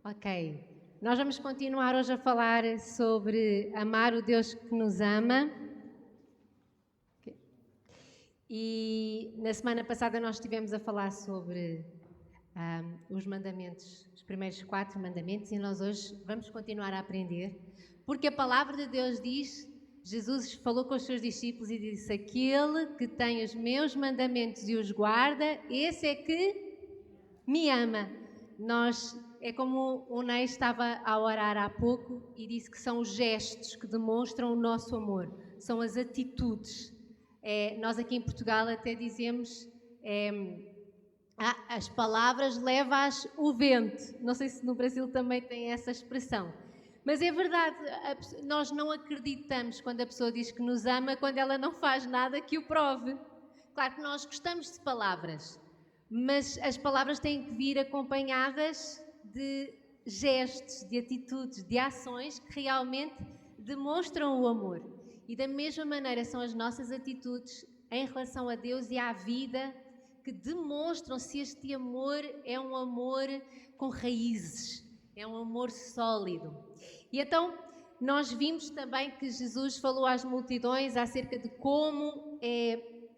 Ok, nós vamos continuar hoje a falar sobre amar o Deus que nos ama. E na semana passada nós estivemos a falar sobre os mandamentos, os primeiros 4 mandamentos, e nós hoje vamos continuar a aprender, porque a palavra de Deus diz, Jesus falou com os seus discípulos e disse: aquele que tem os meus mandamentos e os guarda, esse é que me ama. É como o Ney estava a orar há pouco e disse que são os gestos que demonstram o nosso amor, são as atitudes. Nós aqui em Portugal até dizemos as palavras leva-as o vento. Não sei se no Brasil também tem essa expressão. Mas é verdade, nós não acreditamos quando a pessoa diz que nos ama, quando ela não faz nada que o prove. Claro que nós gostamos de palavras, mas as palavras têm que vir acompanhadas de gestos, de atitudes, de ações que realmente demonstram o amor. E da mesma maneira são as nossas atitudes em relação a Deus e à vida que demonstram se este amor é um amor com raízes, é um amor sólido. E então nós vimos também que Jesus falou às multidões acerca de como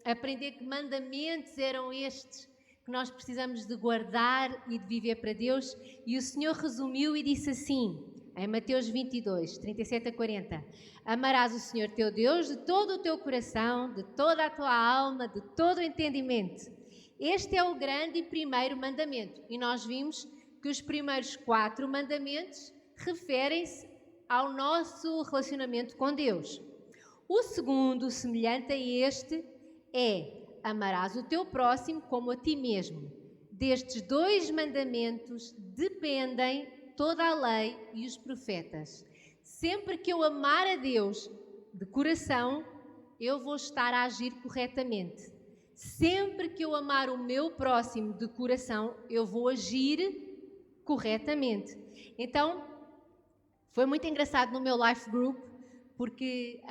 aprender que mandamentos eram estes que nós precisamos de guardar e de viver para Deus. E o Senhor resumiu e disse assim, em Mateus 22, 37 a 40, amarás o Senhor teu Deus de todo o teu coração, de toda a tua alma, de todo o entendimento. Este é o grande e primeiro mandamento. E nós vimos que os primeiros 4 mandamentos referem-se ao nosso relacionamento com Deus. O segundo, semelhante a este, é amarás o teu próximo como a ti mesmo. Destes 2 mandamentos dependem toda a lei e os profetas. Sempre que eu amar a Deus de coração, eu vou estar a agir corretamente. Sempre que eu amar o meu próximo de coração, eu vou agir corretamente. Então, foi muito engraçado no meu life group, porque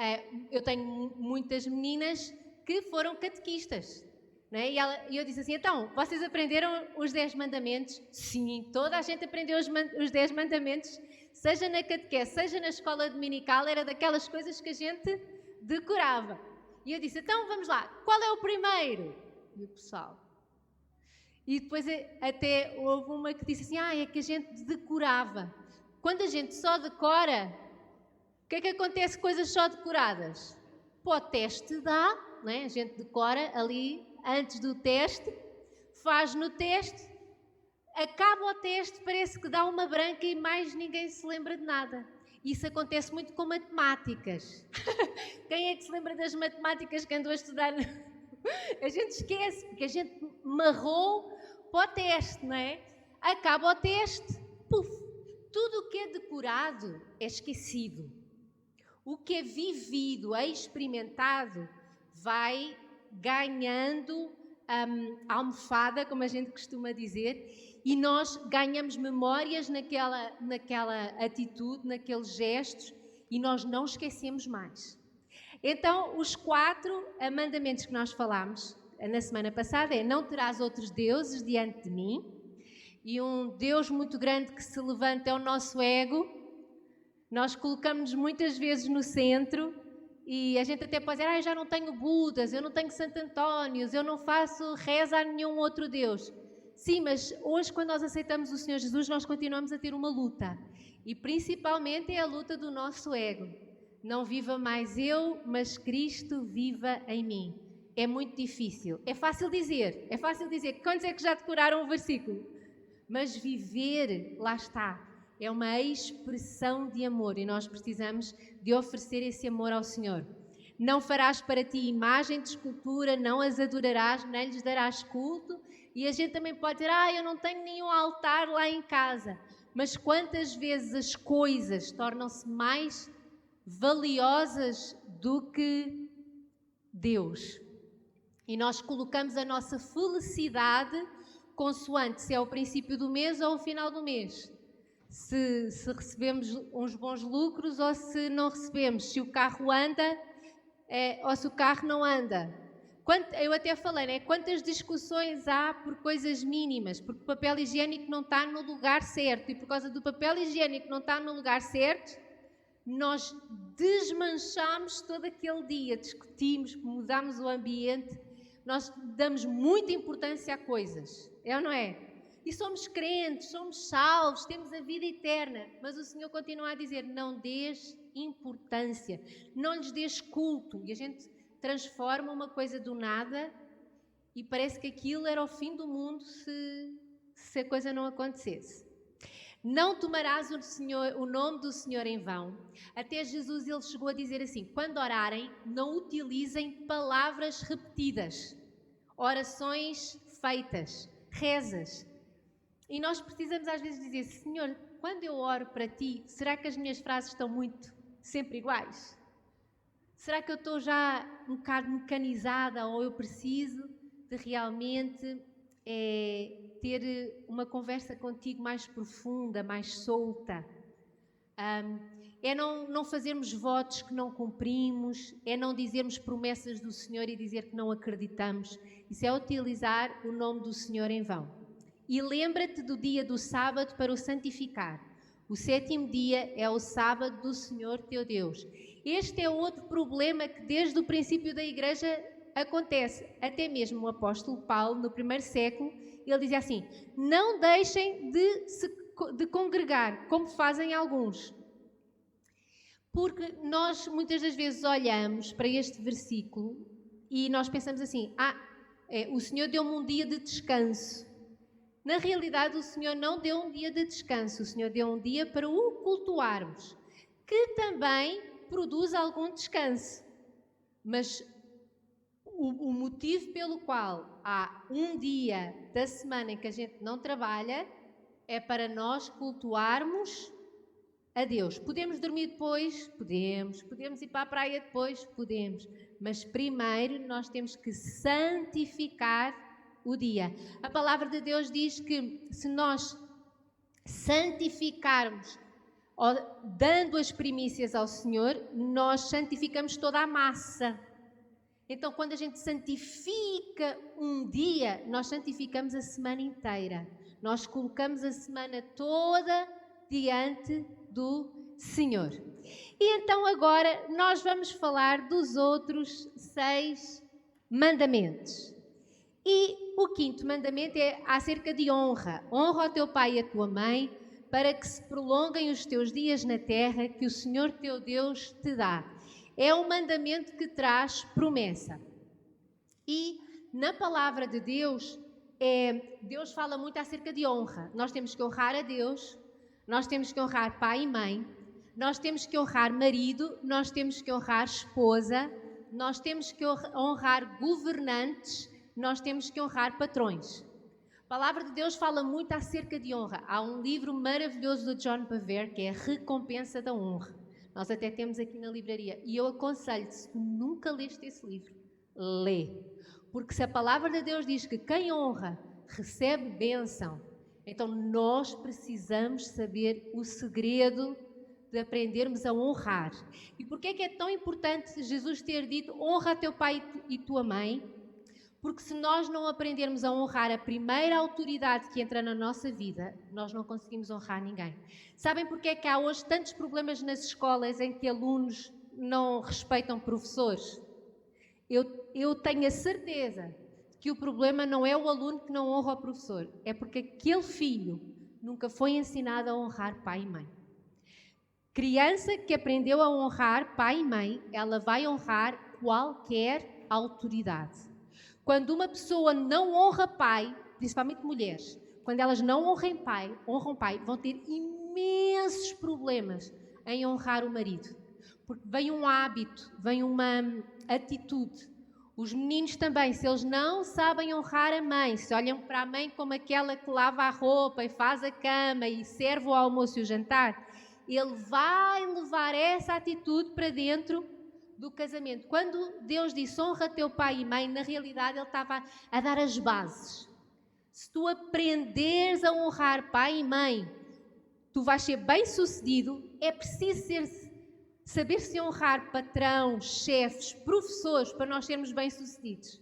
eu tenho muitas meninas que foram catequistas, né? E eu disse assim, então, vocês aprenderam os 10 mandamentos? Sim, toda a gente aprendeu os 10 mandamentos, seja na catequese, seja na escola dominical, era daquelas coisas que a gente decorava. E eu disse, então vamos lá, qual é o primeiro? E o pessoal... E depois até houve uma que disse assim, é que a gente decorava. Quando a gente só decora, o que é que acontece com coisas só decoradas? Para o teste dá, não é? A gente decora ali antes do teste, faz no teste, acaba o teste, parece que dá uma branca e mais ninguém se lembra de nada. Isso acontece muito com matemáticas. Quem é que se lembra das matemáticas que andou a estudar? A gente esquece, porque a gente marrou para o teste, não é? Acaba o teste, puf! Tudo o que é decorado é esquecido. O que é vivido, é experimentado, vai ganhando almofada, como a gente costuma dizer, e nós ganhamos memórias naquela atitude, naqueles gestos, e nós não esquecemos mais. Então, os 4 mandamentos que nós falámos na semana passada é: não terás outros deuses diante de mim. E um Deus muito grande que se levanta é o nosso ego. Nós colocamos-nos muitas vezes no centro e a gente até pode dizer, eu já não tenho Budas, eu não tenho Santo Antónios, eu não faço reza a nenhum outro Deus. Sim, mas hoje quando nós aceitamos o Senhor Jesus, nós continuamos a ter uma luta. E principalmente é a luta do nosso ego. Não viva mais eu, mas Cristo viva em mim. É muito difícil. É fácil dizer. Quantos é que já decoraram o versículo? Mas viver, lá está, é uma expressão de amor e nós precisamos de oferecer esse amor ao Senhor. Não farás para ti imagem de escultura, não as adorarás, nem lhes darás culto. E a gente também pode dizer, eu não tenho nenhum altar lá em casa. Mas quantas vezes as coisas tornam-se mais valiosas do que Deus? E nós colocamos a nossa felicidade consoante se é o princípio do mês ou o final do mês. Se recebemos uns bons lucros ou se não recebemos. Se o carro anda ou se o carro não anda. Eu até falei, né? Quantas discussões há por coisas mínimas, porque o papel higiênico não está no lugar certo, e por causa do papel higiênico não estar no lugar certo, nós desmanchamos todo aquele dia, discutimos, mudamos o ambiente, nós damos muita importância a coisas, é ou não é? E somos crentes, somos salvos, temos a vida eterna, mas o Senhor continua a dizer, não dês importância, não lhes dês culto, e a gente transforma uma coisa do nada e parece que aquilo era o fim do mundo se a coisa não acontecesse. Não tomarás o nome do Senhor em vão. Até Jesus ele chegou a dizer assim, quando orarem, não utilizem palavras repetidas, orações feitas, rezas. E nós precisamos às vezes dizer, Senhor, quando eu oro para Ti, será que as minhas frases estão sempre iguais? Será que eu estou já um bocado mecanizada ou eu preciso de realmente ter uma conversa contigo mais profunda, mais solta? É não fazermos votos que não cumprimos, é não dizermos promessas do Senhor e dizer que não acreditamos. Isso é utilizar o nome do Senhor em vão. E lembra-te do dia do sábado para o santificar. O 7º dia é o sábado do Senhor teu Deus. Este é outro problema que desde o princípio da Igreja acontece. Até mesmo o apóstolo Paulo, no 1º século, ele dizia assim, não deixem de congregar, como fazem alguns. Porque nós muitas das vezes olhamos para este versículo e nós pensamos assim, o Senhor deu-me um dia de descanso. Na realidade, o Senhor não deu um dia de descanso, o Senhor deu um dia para o cultuarmos, que também produz algum descanso. Mas o motivo pelo qual há um dia da semana em que a gente não trabalha é para nós cultuarmos a Deus. Podemos dormir depois? Podemos. Podemos ir para a praia depois? Podemos. Mas primeiro nós temos que santificar o dia. A palavra de Deus diz que se nós santificarmos, dando as primícias ao Senhor, nós santificamos toda a massa. Então, quando a gente santifica um dia, nós santificamos a semana inteira. Nós colocamos a semana toda diante do Senhor. E então agora nós vamos falar dos outros 6 mandamentos. E o 5º mandamento é acerca de honra. Honra ao teu pai e a tua mãe, para que se prolonguem os teus dias na terra que o Senhor teu Deus te dá. É um mandamento que traz promessa. E na palavra de Deus, Deus fala muito acerca de honra. Nós temos que honrar a Deus, nós temos que honrar pai e mãe, nós temos que honrar marido, nós temos que honrar esposa, nós temos que honrar governantes, nós temos que honrar patrões. A palavra de Deus fala muito acerca de honra. Há um livro maravilhoso do John Bevere que é a Recompensa da Honra. Nós até temos aqui na livraria. E eu aconselho-te, se tu nunca leste esse livro, lê. Porque se a palavra de Deus diz que quem honra recebe bênção, então nós precisamos saber o segredo de aprendermos a honrar. E porquê é que é tão importante Jesus ter dito honra teu pai e tua mãe? Porque se nós não aprendermos a honrar a primeira autoridade que entra na nossa vida, nós não conseguimos honrar ninguém. Sabem porque é que há hoje tantos problemas nas escolas em que alunos não respeitam professores? Eu tenho a certeza que o problema não é o aluno que não honra o professor, é porque aquele filho nunca foi ensinado a honrar pai e mãe. Criança que aprendeu a honrar pai e mãe, ela vai honrar qualquer autoridade. Quando uma pessoa não honra pai, principalmente mulheres, quando elas não honram pai, vão ter imensos problemas em honrar o marido. Porque vem um hábito, vem uma atitude. Os meninos também, se eles não sabem honrar a mãe, se olham para a mãe como aquela que lava a roupa e faz a cama e serve o almoço e o jantar, ele vai levar essa atitude para dentro do casamento. Quando Deus disse honra teu pai e mãe, na realidade Ele estava a dar as bases. Se tu aprenderes a honrar pai e mãe, tu vais ser bem-sucedido. É preciso saber se honrar patrão, chefes, professores, para nós sermos bem-sucedidos.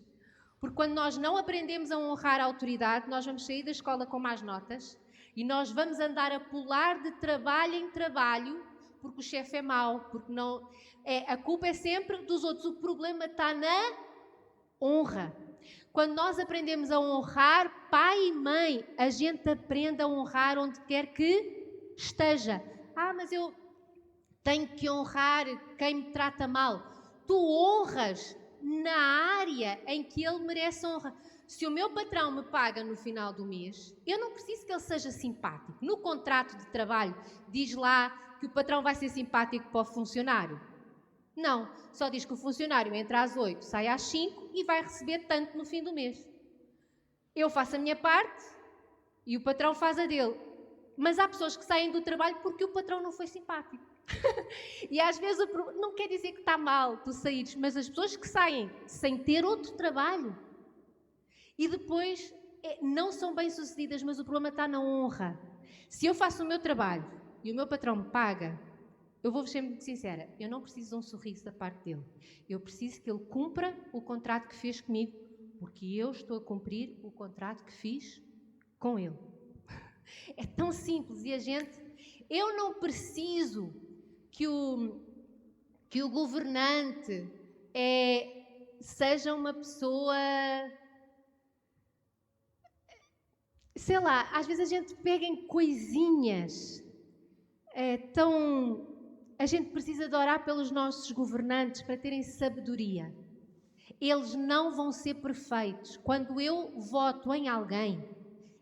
Porque quando nós não aprendemos a honrar a autoridade, nós vamos sair da escola com más notas e nós vamos andar a pular de trabalho em trabalho porque o chefe é mau, porque não... a culpa é sempre dos outros. O problema está na honra. Quando nós aprendemos a honrar pai e mãe, a gente aprende a honrar onde quer que esteja. Mas eu tenho que honrar quem me trata mal. Tu honras na área em que ele merece honra. Se o meu patrão me paga no final do mês, eu não preciso que ele seja simpático. No contrato de trabalho diz lá que o patrão vai ser simpático para o funcionário. Não, só diz que o funcionário entra às 8, sai às 5 e vai receber tanto no fim do mês. Eu faço a minha parte e o patrão faz a dele. Mas há pessoas que saem do trabalho porque o patrão não foi simpático. E às vezes não quer dizer que está mal tu saíres, mas as pessoas que saem sem ter outro trabalho e depois não são bem-sucedidas, mas o problema está na honra. Se eu faço o meu trabalho e o meu patrão me paga, eu vou ser muito sincera, eu não preciso de um sorriso da parte dele. Eu preciso que ele cumpra o contrato que fez comigo, porque eu estou a cumprir o contrato que fiz com ele. É tão simples e eu não preciso que o governante seja uma pessoa, sei lá, às vezes a gente pega em coisinhas, a gente precisa de orar pelos nossos governantes para terem sabedoria. Eles não vão ser perfeitos. Quando eu voto em alguém,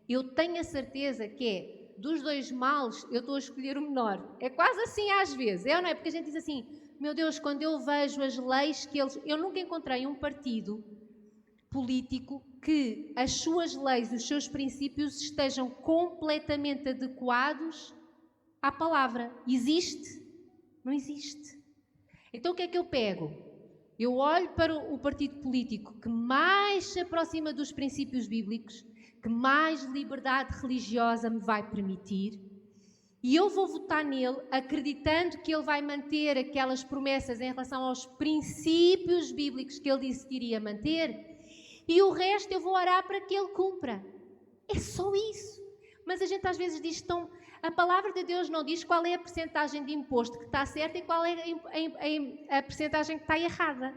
eu tenho a certeza que dos dois males, eu estou a escolher o menor. É quase assim às vezes, não é? Porque a gente diz assim, meu Deus, quando eu vejo as leis que eles... Eu nunca encontrei um partido político que as suas leis, os seus princípios estejam completamente adequados à palavra. Existe? Não existe. Então o que é que eu pego? Eu olho para o partido político que mais se aproxima dos princípios bíblicos, que mais liberdade religiosa me vai permitir, e eu vou votar nele acreditando que ele vai manter aquelas promessas em relação aos princípios bíblicos que ele disse que iria manter, e o resto eu vou orar para que ele cumpra. É só isso. Mas a gente às vezes diz a palavra de Deus não diz qual é a percentagem de imposto que está certa e qual é a percentagem que está errada.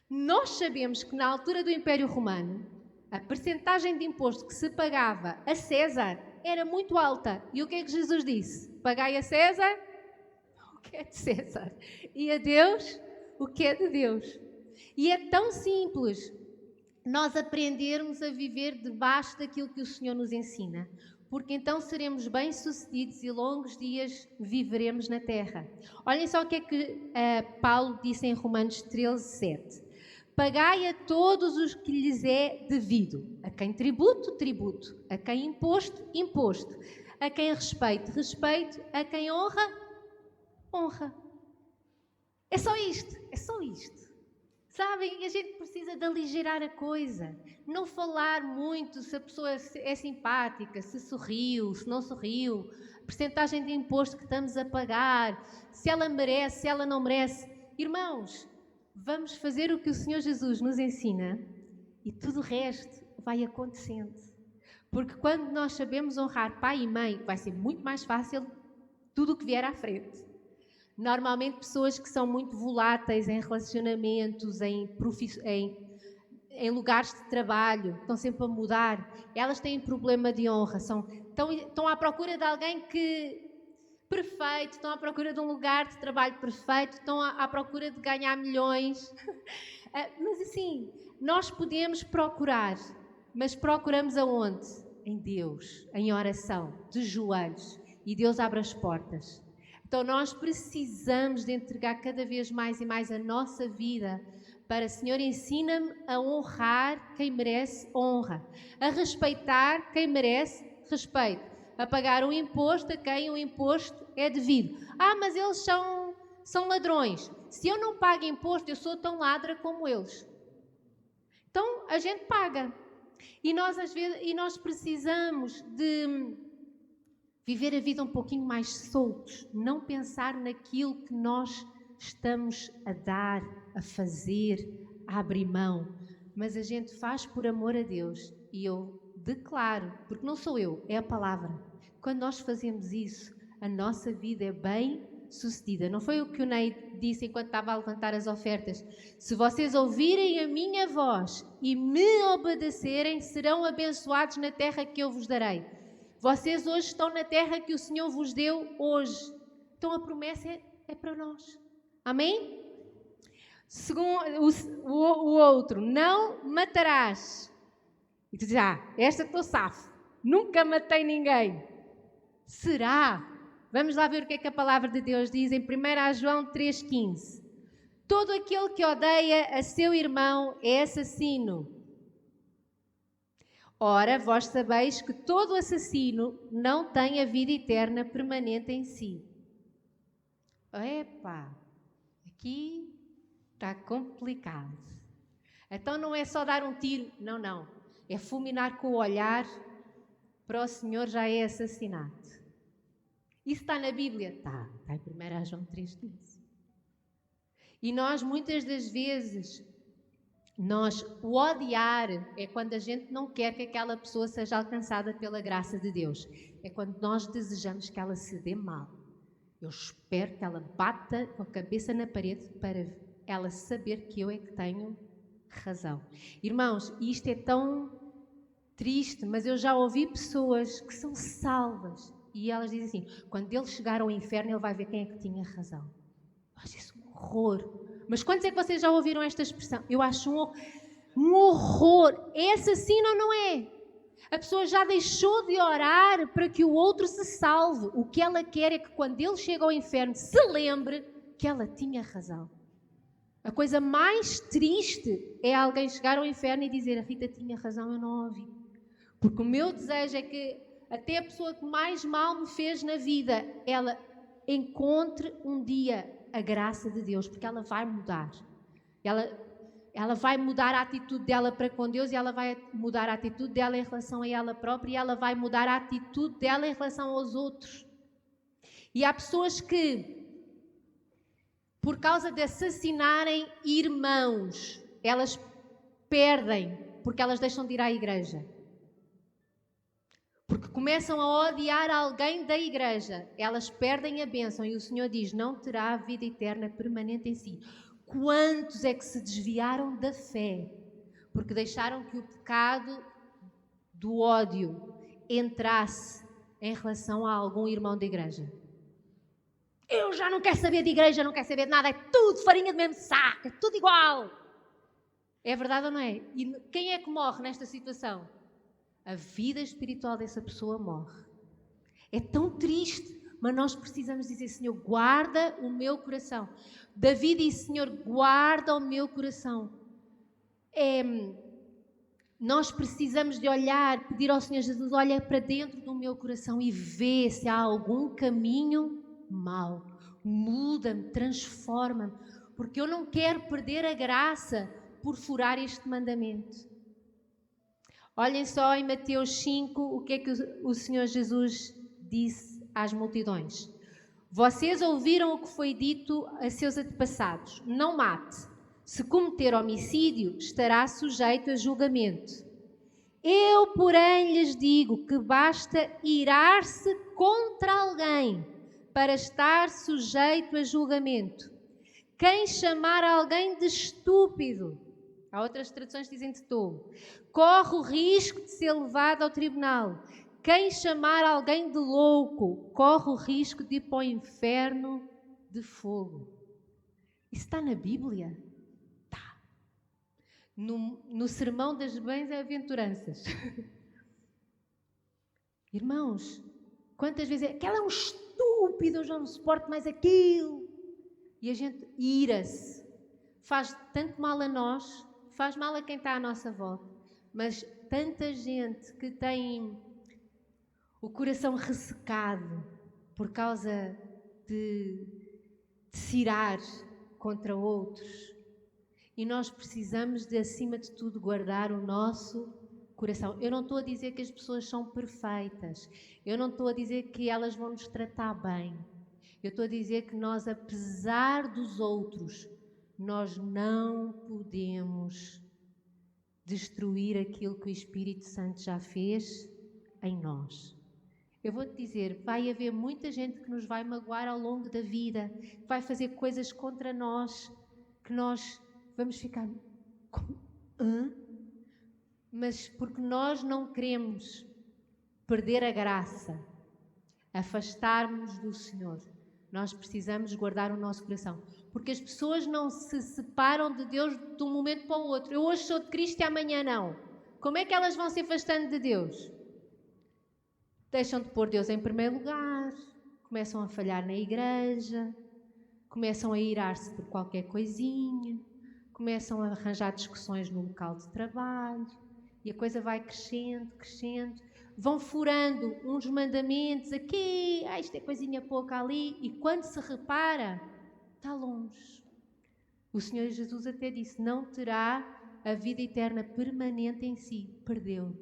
Nós sabemos que na altura do Império Romano, a percentagem de imposto que se pagava a César era muito alta. E o que é que Jesus disse? Pagai a César o que é de César e a Deus o que é de Deus. E é tão simples nós aprendermos a viver debaixo daquilo que o Senhor nos ensina, porque então seremos bem-sucedidos e longos dias viveremos na terra. Olhem só o que é que Paulo disse em Romanos 13:7. Pagai a todos os que lhes é devido. A quem tributo, tributo. A quem imposto, imposto. A quem respeito, respeito. A quem honra, honra. É só isto, é só isto. Sabem, a gente precisa de aligerar a coisa. Não falar muito se a pessoa é simpática, se sorriu, se não sorriu, a percentagem de imposto que estamos a pagar, se ela merece, se ela não merece. Irmãos, vamos fazer o que o Senhor Jesus nos ensina e tudo o resto vai acontecendo. Porque quando nós sabemos honrar pai e mãe, vai ser muito mais fácil tudo o que vier à frente. Normalmente pessoas que são muito voláteis em relacionamentos, em lugares de trabalho, estão sempre a mudar, elas têm problema de honra, estão à procura de alguém perfeito, estão à procura de um lugar de trabalho perfeito, estão à procura de ganhar milhões. Mas assim, nós podemos procurar, mas procuramos aonde? Em Deus, em oração, de joelhos, e Deus abre as portas. Então nós precisamos de entregar cada vez mais e mais a nossa vida para, Senhor, ensina-me a honrar quem merece honra, a respeitar quem merece respeito, a pagar o imposto a quem o imposto é devido. Mas eles são ladrões. Se eu não pago imposto, eu sou tão ladra como eles. Então a gente paga. E nós precisamos de viver a vida um pouquinho mais soltos, não pensar naquilo que nós estamos a dar, a fazer, a abrir mão. mas a gente faz por amor a Deus. E eu declaro, porque não sou eu, é a palavra. Quando nós fazemos isso, a nossa vida é bem sucedida. Não foi o que o Ney disse enquanto estava a levantar as ofertas? Se vocês ouvirem a minha voz e me obedecerem, serão abençoados na terra que eu vos darei. Vocês hoje estão na terra que o Senhor vos deu hoje. Então a promessa é para nós. Amém? Segundo o outro, não matarás. E tu dizes, esta estou safo. Nunca matei ninguém. Será? Vamos lá ver o que é que a palavra de Deus diz em 1 João 3,15. Todo aquele que odeia a seu irmão é assassino. Ora, vós sabeis que todo assassino não tem a vida eterna permanente em si. Epá, aqui está complicado. Então não é só dar um tiro, não. É fulminar com o olhar, para o Senhor já é assassinato. Isso está na Bíblia? Está em 1 João 3,15. E nós, muitas das vezes, o odiar é quando a gente não quer que aquela pessoa seja alcançada pela graça de Deus. É quando nós desejamos que ela se dê mal. Eu espero que ela bata com a cabeça na parede para ela saber que eu é que tenho razão. Irmãos, isto é tão triste, mas eu já ouvi pessoas que são salvas e elas dizem assim, quando ele chegar ao inferno ele vai ver quem é que tinha razão. Eu acho isso um horror. Mas quantos é que vocês já ouviram esta expressão? Eu acho um horror. É assassino ou não é? A pessoa já deixou de orar para que o outro se salve. O que ela quer é que quando ele chega ao inferno se lembre que ela tinha razão. A coisa mais triste é alguém chegar ao inferno e dizer, a Rita tinha razão, eu não ouvi. Porque o meu desejo é que até a pessoa que mais mal me fez na vida, ela encontre um dia a graça de Deus, porque ela vai mudar. Ela vai mudar a atitude dela para com Deus e ela vai mudar a atitude dela em relação a ela própria e ela vai mudar a atitude dela em relação aos outros. E há pessoas que, por causa de assassinarem irmãos, elas perdem, porque elas deixam de ir à igreja. Porque começam a odiar alguém da igreja, elas perdem a bênção e o Senhor diz, não terá vida eterna permanente em si. Quantos é que se desviaram da fé? Porque deixaram que o pecado do ódio entrasse em relação a algum irmão da igreja. Eu já não quero saber de igreja, não quero saber de nada, é tudo farinha do mesmo saco, é tudo igual. É verdade ou não é? E quem é que morre nesta situação? A vida espiritual dessa pessoa morre. É tão triste, mas nós precisamos dizer, Senhor, guarda o meu coração. Davi disse, Senhor, guarda o meu coração. Nós precisamos de olhar, pedir ao Senhor Jesus, olha para dentro do meu coração e vê se há algum caminho mau. Muda-me, transforma-me, porque eu não quero perder a graça por furar este mandamento. Olhem só em Mateus 5 o que é que o Senhor Jesus disse às multidões. Vocês ouviram o que foi dito a seus antepassados. Não mate. Se cometer homicídio, estará sujeito a julgamento. Eu, porém, lhes digo que basta irar-se contra alguém para estar sujeito a julgamento. Quem chamar alguém de estúpido, há outras traduções que dizem de tolo, corre o risco de ser levado ao tribunal. Quem chamar alguém de louco, corre o risco de ir para o inferno de fogo. Isso está na Bíblia? Está. No Sermão das Bem-aventuranças. Irmãos, quantas vezes aquela é um estúpido, eu já não suporto mais aquilo. E a gente ira-se. Faz tanto mal a nós, faz mal a quem está à nossa volta. Mas tanta gente que tem o coração ressecado por causa de se irar contra outros. E nós precisamos de, acima de tudo, guardar o nosso coração. Eu não estou a dizer que as pessoas são perfeitas. Eu não estou a dizer que elas vão nos tratar bem. Eu estou a dizer que nós, apesar dos outros, nós não podemos destruir aquilo que o Espírito Santo já fez em nós. Eu vou-te dizer, vai haver muita gente que nos vai magoar ao longo da vida, que vai fazer coisas contra nós, que nós vamos ficar... Hã? Mas porque nós não queremos perder a graça, afastar-nos do Senhor, nós precisamos guardar o nosso coração. Porque as pessoas não se separam de Deus de um momento para o outro. Eu hoje sou de Cristo e amanhã não. Como é que elas vão se afastando de Deus? Deixam de pôr Deus em primeiro lugar, começam a falhar na igreja, começam a irar-se por qualquer coisinha, começam a arranjar discussões no local de trabalho e a coisa vai crescendo, crescendo. Vão furando uns mandamentos aqui, isto é coisinha pouca ali, e quando se repara, está longe. O Senhor Jesus até disse, não terá a vida eterna permanente em si, perdeu.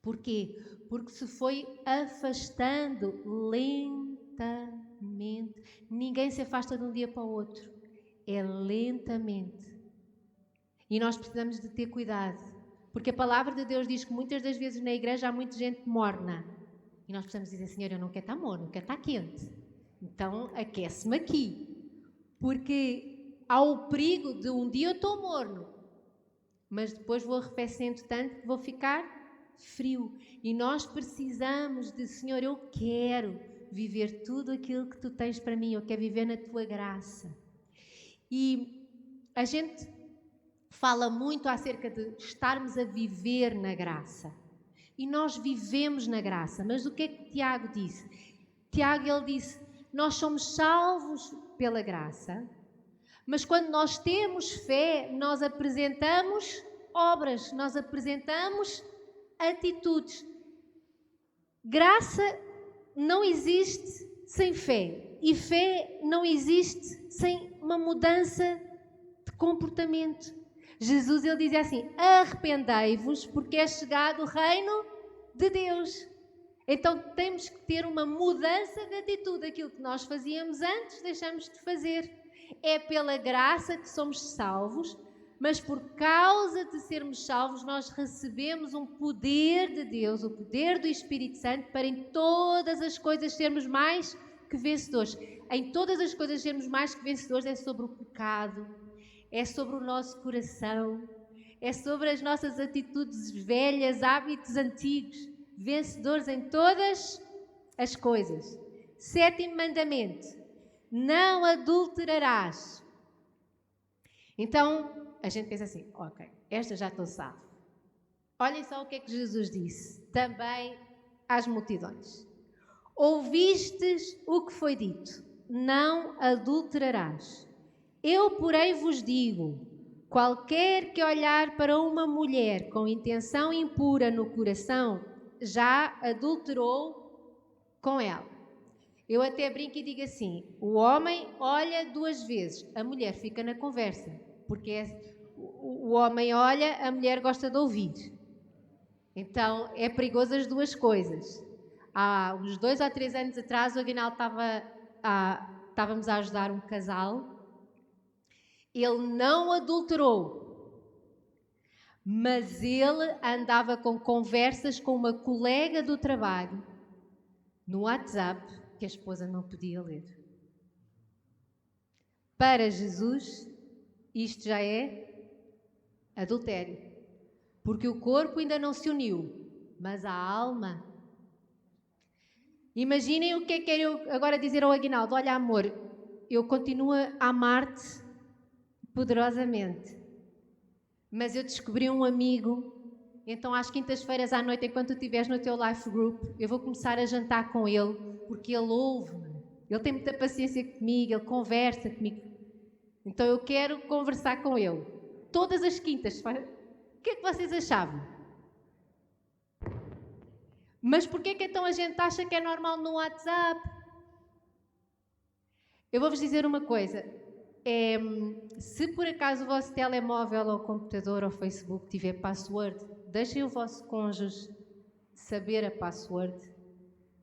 Porquê? Porque se foi afastando lentamente. Ninguém se afasta de um dia para o outro. É lentamente. E nós precisamos de ter cuidado. Porque a palavra de Deus diz que muitas das vezes na igreja há muita gente morna. E nós precisamos dizer, Senhor, eu não quero estar morno, eu quero estar quente. Então aquece-me aqui. Porque há o perigo de um dia eu estou morno, mas depois vou arrefecendo tanto que vou ficar frio. E nós precisamos de, Senhor, eu quero viver tudo aquilo que Tu tens para mim, eu quero viver na Tua graça. E a gente fala muito acerca de estarmos a viver na graça. E nós vivemos na graça. Mas o que é que Tiago disse? Tiago, ele disse, nós somos salvos pela graça, mas quando nós temos fé, nós apresentamos obras, nós apresentamos atitudes. Graça não existe sem fé. E fé não existe sem uma mudança de comportamento. Jesus, ele dizia assim, arrependei-vos porque é chegado o reino de Deus. Então temos que ter uma mudança de atitude. Aquilo que nós fazíamos antes, deixamos de fazer. É pela graça que somos salvos, mas por causa de sermos salvos, nós recebemos um poder de Deus, o poder do Espírito Santo, para em todas as coisas sermos mais que vencedores. Em todas as coisas sermos mais que vencedores é sobre o pecado, é sobre o nosso coração, é sobre as nossas atitudes velhas, hábitos antigos. Vencedores em todas as coisas. 7º mandamento, não adulterarás. Então, a gente pensa assim, ok, esta já estou salvo. Olhem só o que é que Jesus disse, também às multidões. Ouvistes o que foi dito, não adulterarás. Eu, porém, vos digo, qualquer que olhar para uma mulher com intenção impura no coração, já adulterou com ela. Eu até brinco e digo assim, o homem olha 2 vezes, a mulher fica na conversa, porque o homem olha, a mulher gosta de ouvir. Então, é perigoso as duas coisas. Há uns 2 ou 3 anos atrás, o Aguinaldo estávamos a ajudar um casal. Ele não adulterou, mas ele andava com conversas com uma colega do trabalho no WhatsApp que a esposa não podia ler. Para Jesus, isto já é adultério, porque o corpo ainda não se uniu, mas a alma. Imaginem o que é que eu agora dizer ao Aguinaldo, olha amor, eu continuo a amar-te poderosamente, mas eu descobri um amigo, então às quintas-feiras à noite, enquanto tu estiveres no teu life group, eu vou começar a jantar com ele, porque ele ouve-me, ele tem muita paciência comigo, ele conversa comigo, então eu quero conversar com ele, todas as quintas. O que é que vocês achavam? Mas porquê é que então a gente acha que é normal no WhatsApp? Eu vou-vos dizer uma coisa, se por acaso o vosso telemóvel ou computador ou Facebook tiver password, deixem o vosso cônjuge saber a password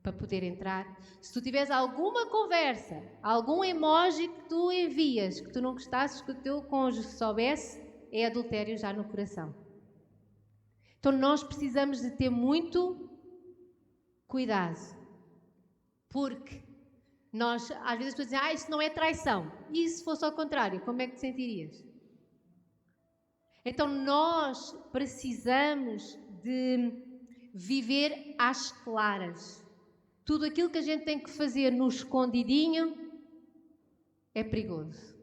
para poder entrar. Se tu tiveres alguma conversa, algum emoji que tu envias, que tu não gostasses que o teu cônjuge soubesse, é adultério já no coração. Então nós precisamos de ter muito cuidado, porque nós, às vezes as pessoas dizem, isso não é traição. E se fosse ao contrário, como é que te sentirias? Então nós precisamos de viver às claras. Tudo aquilo que a gente tem que fazer no escondidinho é perigoso.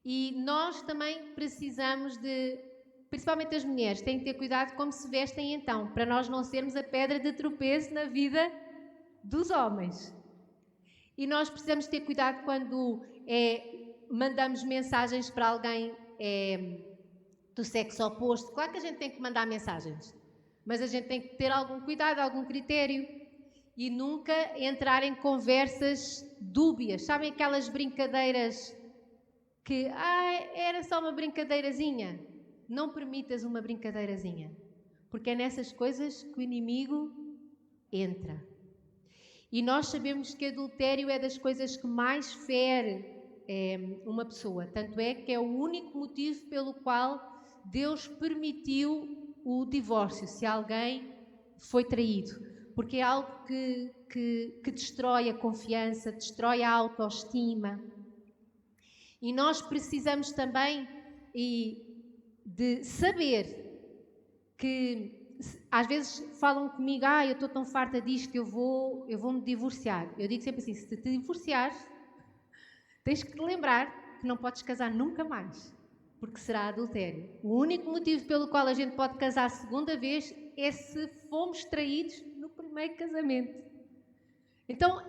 E nós também precisamos de, principalmente as mulheres, têm que ter cuidado como se vestem então, para nós não sermos a pedra de tropeço na vida dos homens. E nós precisamos ter cuidado quando mandamos mensagens para alguém do sexo oposto. Claro que a gente tem que mandar mensagens, mas a gente tem que ter algum cuidado, algum critério e nunca entrar em conversas dúbias. Sabem aquelas brincadeiras que era só uma brincadeirazinha? Não permitas uma brincadeirazinha, porque é nessas coisas que o inimigo entra. E nós sabemos que adultério é das coisas que mais fere uma pessoa. Tanto é que é o único motivo pelo qual Deus permitiu o divórcio, se alguém foi traído. Porque é algo que destrói a confiança, destrói a autoestima. E nós precisamos também de saber que às vezes falam comigo, eu estou tão farta disto, eu vou me divorciar. Eu digo sempre assim, se te divorciares, tens que te lembrar que não podes casar nunca mais, porque será adultério. O único motivo pelo qual a gente pode casar a segunda vez é se fomos traídos no primeiro casamento. Então,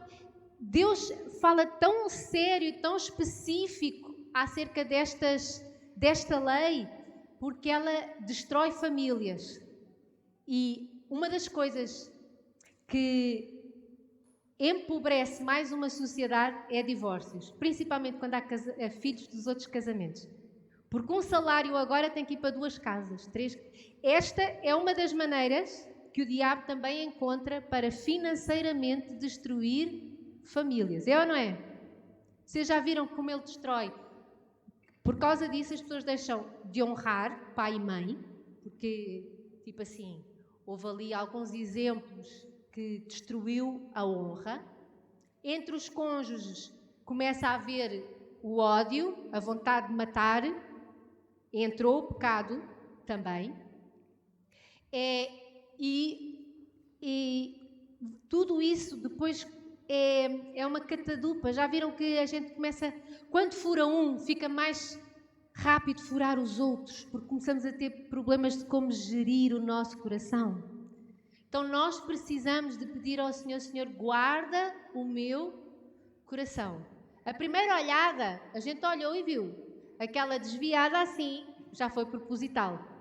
Deus fala tão sério e tão específico acerca desta lei, porque ela destrói famílias. E uma das coisas que empobrece mais uma sociedade é divórcios, principalmente quando há filhos dos outros casamentos. Porque um salário agora tem que ir para 2 casas, 3. Esta é uma das maneiras que o diabo também encontra para financeiramente destruir famílias. É ou não é? Vocês já viram como ele destrói? Por causa disso as pessoas deixam de honrar pai e mãe, porque, tipo assim, houve ali alguns exemplos que destruiu a honra. Entre os cônjuges começa a haver o ódio, a vontade de matar, entrou o pecado também. E tudo isso depois é uma catadupa. Já viram que a gente começa, quando fura um, fica mais rápido furar os outros, porque começamos a ter problemas de como gerir o nosso coração. Então nós precisamos de pedir ao Senhor, Senhor, guarda o meu coração. A primeira olhada, a gente olhou e viu, aquela desviada assim, já foi proposital.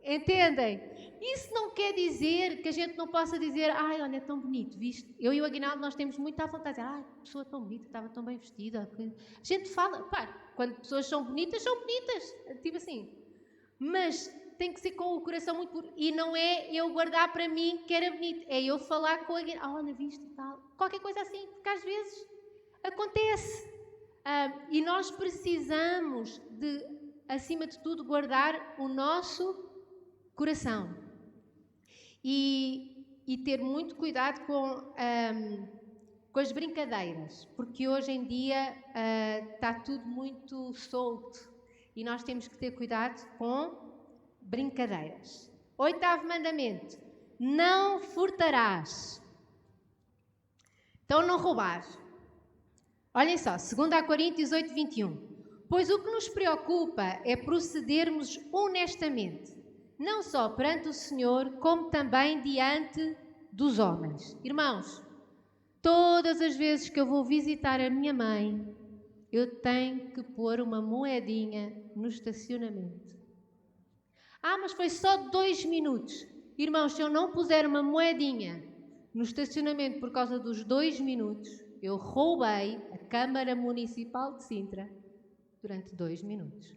Entendem? Isso não quer dizer que a gente não possa dizer, olha, é tão bonito, viste? Eu e o Aguinaldo, nós temos muita vontade de dizer, pessoa tão bonita, estava tão bem vestida. A gente fala, quando pessoas são bonitas, tipo assim. Mas tem que ser com o coração muito puro. E não é eu guardar para mim que era bonito, é eu falar com alguém, olha, viste e tal. Qualquer coisa assim, porque às vezes acontece. E nós precisamos de, acima de tudo, guardar o nosso coração e ter muito cuidado com as brincadeiras, porque hoje em dia está tudo muito solto e nós temos que ter cuidado com brincadeiras. 8º mandamento: não furtarás. Então, não roubar. Olhem só, 2 Coríntios 8, 21. Pois o que nos preocupa é procedermos honestamente, não só perante o Senhor, como também diante dos homens. Irmãos, todas as vezes que eu vou visitar a minha mãe, eu tenho que pôr uma moedinha no estacionamento. Mas foi só 2 minutos. Irmãos, se eu não puser uma moedinha no estacionamento por causa dos 2 minutos, eu roubei a Câmara Municipal de Sintra durante 2 minutos.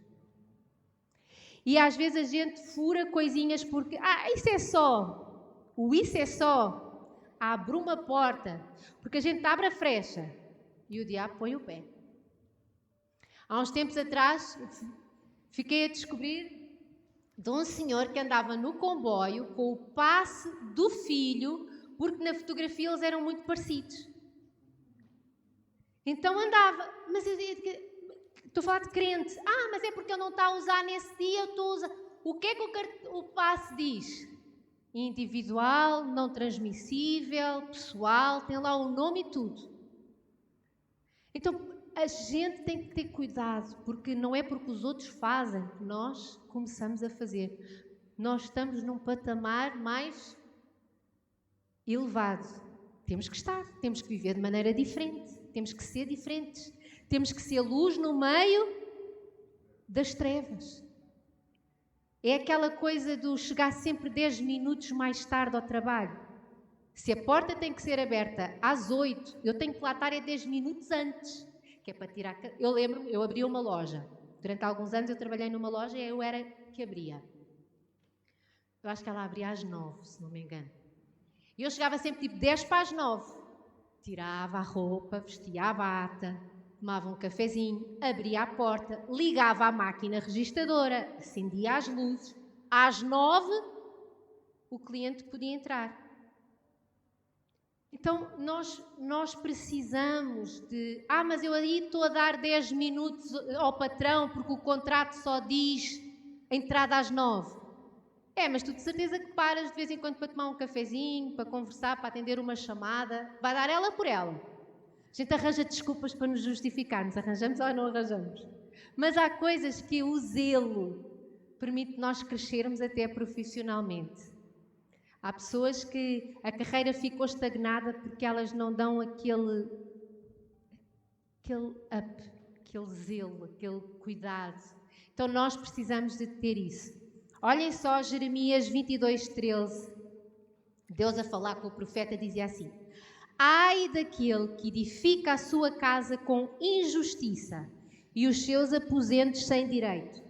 E às vezes a gente fura coisinhas porque, isso é só, abre uma porta, porque a gente abre a frecha e o diabo põe o pé. Há uns tempos atrás, Fiquei a descobrir de um senhor que andava no comboio com o passe do filho, porque na fotografia eles eram muito parecidos. Então andava, mas eu estou a falar de crente. Mas é porque ele não está a usar nesse dia, eu estou a usar. O que é que o passe diz? Individual, não transmissível, pessoal, tem lá o nome e tudo. Então, a gente tem que ter cuidado, porque não é porque os outros fazem que nós começamos a fazer. Nós estamos num patamar mais elevado. Temos que estar, temos que viver de maneira diferente, temos que ser diferentes, temos que ser luz no meio das trevas. É aquela coisa do chegar sempre 10 minutos mais tarde ao trabalho. Se a porta tem que ser aberta às 8, eu tenho que lá estar 10 minutos antes. Que é para tirar... Eu lembro-me, eu abri uma loja. Durante alguns anos eu trabalhei numa loja e eu era que abria. Eu acho que ela abria às 9, se não me engano. E eu chegava sempre tipo 10 para as 9. Tirava a roupa, vestia a bata, tomava um cafezinho, abria a porta, ligava à máquina registradora, acendia as luzes. Às 9, o cliente podia entrar. Então, nós precisamos de... mas eu aí estou a dar 10 minutos ao patrão porque o contrato só diz entrada às 9. Mas tu de certeza que paras de vez em quando para tomar um cafezinho, para conversar, para atender uma chamada. Vai dar ela por ela. A gente arranja desculpas para nos justificarmos. Arranjamos ou não arranjamos? Mas há coisas que o zelo permite nós crescermos até profissionalmente. Há pessoas que a carreira ficou estagnada porque elas não dão aquele up, aquele zelo, aquele cuidado. Então nós precisamos de ter isso. Olhem só Jeremias 22:13. Deus a falar com o profeta dizia assim: ai daquele que edifica a sua casa com injustiça e os seus aposentos sem direito,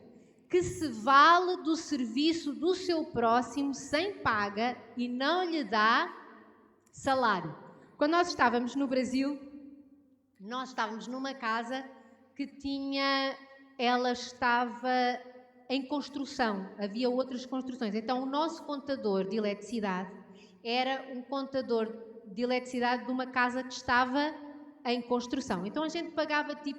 que se vale do serviço do seu próximo sem paga e não lhe dá salário. Quando nós estávamos no Brasil, nós estávamos numa casa que ela estava em construção, havia outras construções. Então o nosso contador de eletricidade era um contador de eletricidade de uma casa que estava em construção. Então a gente pagava tipo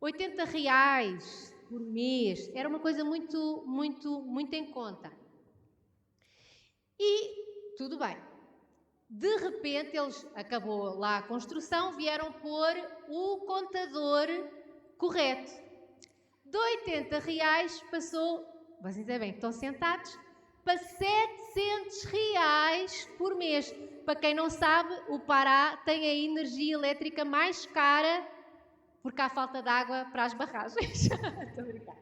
R$80 por mês, era uma coisa muito, muito, muito em conta. E tudo bem. De repente, acabou lá a construção, vieram pôr o contador correto. De R$80 passou, vocês ainda bem que estão sentados, para R$700 por mês. Para quem não sabe, o Pará tem a energia elétrica mais cara porque há falta de água para as barragens. Estou a brincar.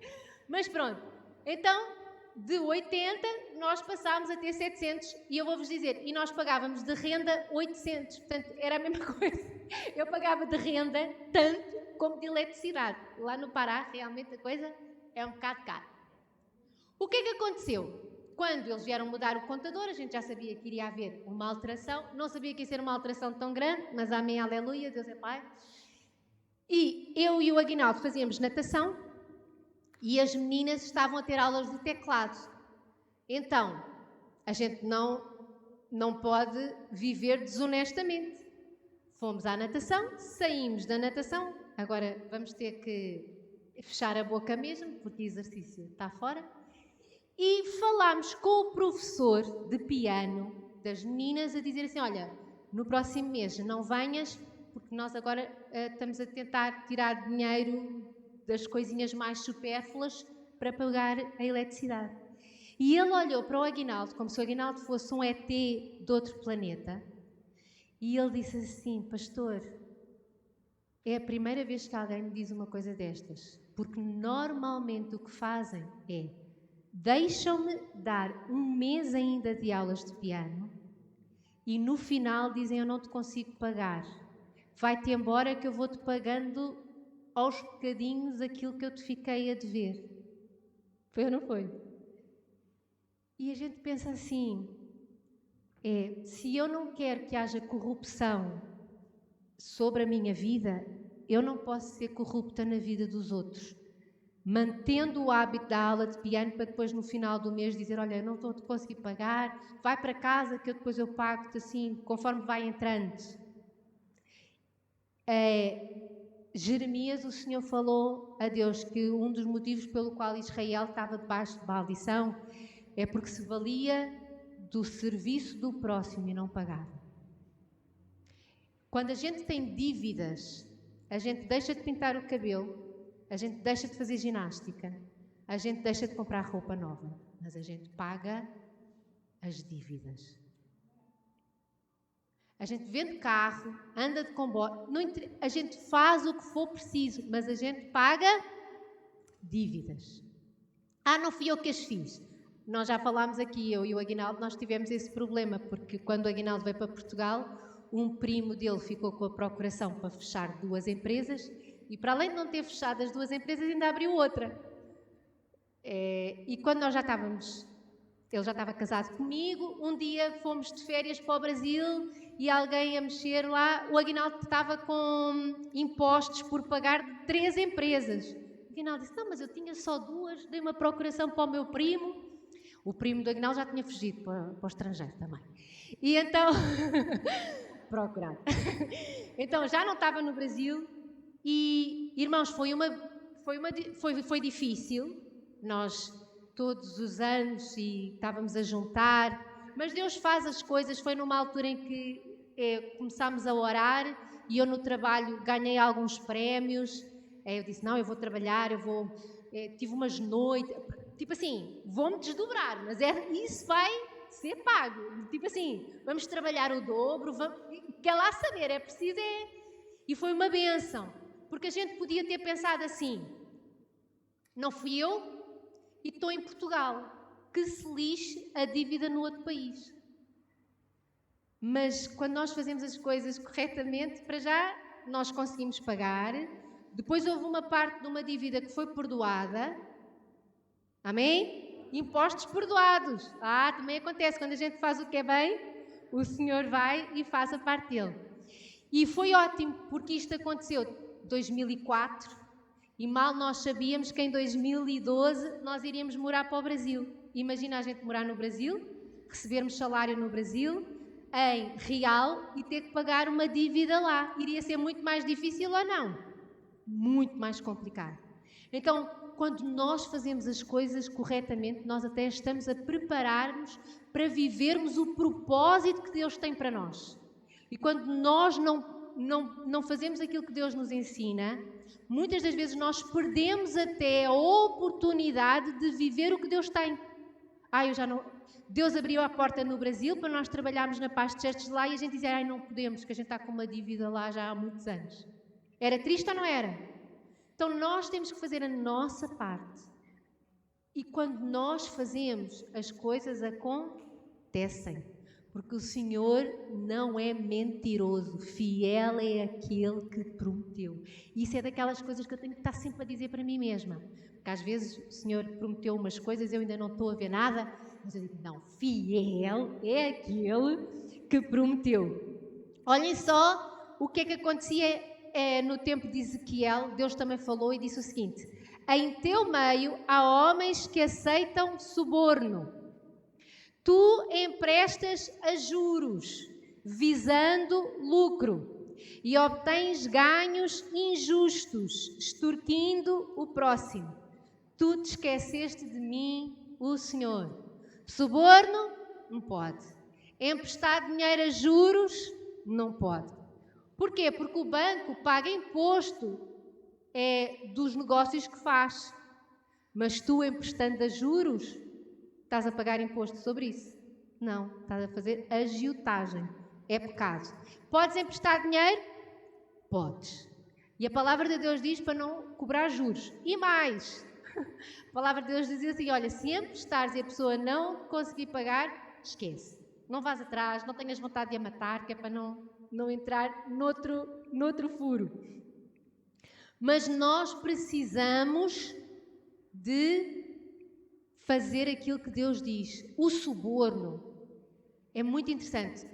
Mas pronto, então de 80 nós passámos a ter 700 e eu vou-vos dizer, e nós pagávamos de renda 800, portanto era a mesma coisa. Eu pagava de renda tanto como de eletricidade. Lá no Pará realmente a coisa é um bocado cara. O que é que aconteceu? Quando eles vieram mudar o contador, a gente já sabia que iria haver uma alteração, não sabia que ia ser uma alteração tão grande, mas amém, aleluia, Deus é Pai. E eu e o Aguinaldo fazíamos natação e as meninas estavam a ter aulas de teclado. Então, a gente não pode viver desonestamente. Fomos à natação, saímos da natação, agora vamos ter que fechar a boca mesmo, porque o exercício está fora. E falámos com o professor de piano das meninas a dizer assim, olha, no próximo mês não venhas, porque nós agora estamos a tentar tirar dinheiro das coisinhas mais supérfluas para pagar a eletricidade. E ele olhou para o Aguinaldo, como se o Aguinaldo fosse um ET de outro planeta, e ele disse assim, pastor, é a primeira vez que alguém me diz uma coisa destas, porque normalmente o que fazem é, deixam-me dar um mês ainda de aulas de piano e no final dizem, eu não te consigo pagar. Vai-te embora que eu vou-te pagando aos bocadinhos aquilo que eu te fiquei a dever. Foi ou não foi? E a gente pensa assim, se eu não quero que haja corrupção sobre a minha vida, eu não posso ser corrupta na vida dos outros. mantendo o hábito da aula de piano para depois no final do mês dizer, olha, eu não estou a conseguir pagar, vai para casa que depois eu pago-te assim, conforme vai entrando. Jeremias, o Senhor falou a Deus que um dos motivos pelo qual Israel estava debaixo de maldição é porque se valia do serviço do próximo e não pagava. Quando a gente tem dívidas, a gente deixa de pintar o cabelo, a gente deixa de fazer ginástica, a gente deixa de comprar roupa nova, mas a gente paga as dívidas. A gente vende carro, anda de comboio, a gente faz o que for preciso, mas a gente paga dívidas. Não fui eu que as fiz. Nós já falámos aqui, eu e o Aguinaldo, nós tivemos esse problema, porque quando o Aguinaldo veio para Portugal, um primo dele ficou com a procuração para fechar 2 empresas e, para além de não ter fechado as 2 empresas, ainda abriu outra. E quando nós já estávamos, ele já estava casado comigo, um dia fomos de férias para o Brasil e alguém a mexer lá, o Aguinaldo estava com impostos por pagar de 3 empresas. O Aguinaldo disse, não, mas eu tinha só 2, dei uma procuração para o meu primo. O primo do Aguinaldo já tinha fugido para o estrangeiro também. E então, procurado. Então já não estava no Brasil e, irmãos, foi difícil. Nós todos os anos e estávamos a juntar, mas Deus faz as coisas. Foi numa altura em que começámos a orar e eu no trabalho ganhei alguns prémios. Eu disse, não, eu vou trabalhar, tive umas noites, tipo assim, vou-me desdobrar, mas isso vai ser pago. Tipo assim, vamos trabalhar o dobro, quer lá saber, é preciso E foi uma bênção, porque a gente podia ter pensado assim, não fui eu e estou em Portugal, que se lixe a dívida no outro país. Mas quando nós fazemos as coisas corretamente, para já nós conseguimos pagar. Depois houve uma parte de uma dívida que foi perdoada. Amém? Impostos perdoados. Também acontece. Quando a gente faz o que é bem, o Senhor vai e faz a parte dele. E foi ótimo, porque isto aconteceu em 2004 e mal nós sabíamos que em 2012 nós iríamos morar para o Brasil. Imagina a gente morar no Brasil, recebermos salário no Brasil, em real, e ter que pagar uma dívida lá. Iria ser muito mais difícil ou não? Muito mais complicado. Então, quando nós fazemos as coisas corretamente, nós até estamos a preparar-nos para vivermos o propósito que Deus tem para nós. E quando nós não fazemos aquilo que Deus nos ensina, muitas das vezes nós perdemos até a oportunidade de viver o que Deus tem. Deus abriu a porta no Brasil para nós trabalharmos na Paz de Church lá e a gente dizia, não podemos, que a gente está com uma dívida lá já há muitos anos. Era triste ou não era? Então nós temos que fazer a nossa parte. E quando nós fazemos, as coisas acontecem. Porque o Senhor não é mentiroso, fiel é aquele que prometeu. E isso é daquelas coisas que eu tenho que estar sempre a dizer para mim mesma. Porque às vezes o Senhor prometeu umas coisas, eu ainda não estou a ver nada, mas eu digo, não, fiel é aquele que prometeu. Olhem só o que é que acontecia no tempo de Ezequiel. Deus também falou e disse o seguinte, em teu meio há homens que aceitam suborno. Tu emprestas a juros, visando lucro, e obtens ganhos injustos, extorquindo o próximo. Tu te esqueceste de mim, o Senhor. Suborno? Não pode. Emprestar dinheiro a juros? Não pode. Porquê? Porque o banco paga imposto dos negócios que faz. Mas tu, emprestando a juros, estás a pagar imposto sobre isso? Não, estás a fazer agiotagem. É pecado. Podes emprestar dinheiro? Podes. E a palavra de Deus diz para não cobrar juros. E mais, a palavra de Deus diz assim, olha, se emprestares e a pessoa não conseguir pagar, esquece. Não vás atrás, não tenhas vontade de a matar, que é para não entrar noutro furo. Mas nós precisamos de fazer aquilo que Deus diz. O suborno é muito interessante,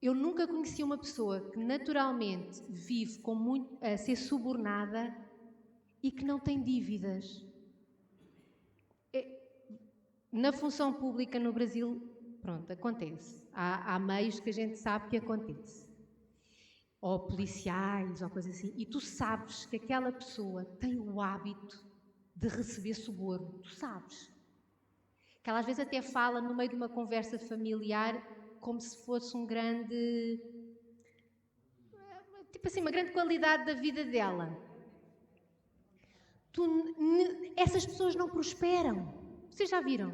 eu nunca conheci uma pessoa que naturalmente vive a ser subornada e que não tem dívidas. Na função pública no Brasil, pronto, acontece. Há meios que a gente sabe que acontece. Ou policiais, ou coisa assim. E tu sabes que aquela pessoa tem o hábito de receber suborno. Tu sabes. Que ela às vezes até fala no meio de uma conversa familiar como se fosse um grande... tipo assim, uma grande qualidade da vida dela. Essas pessoas não prosperam. Vocês já viram?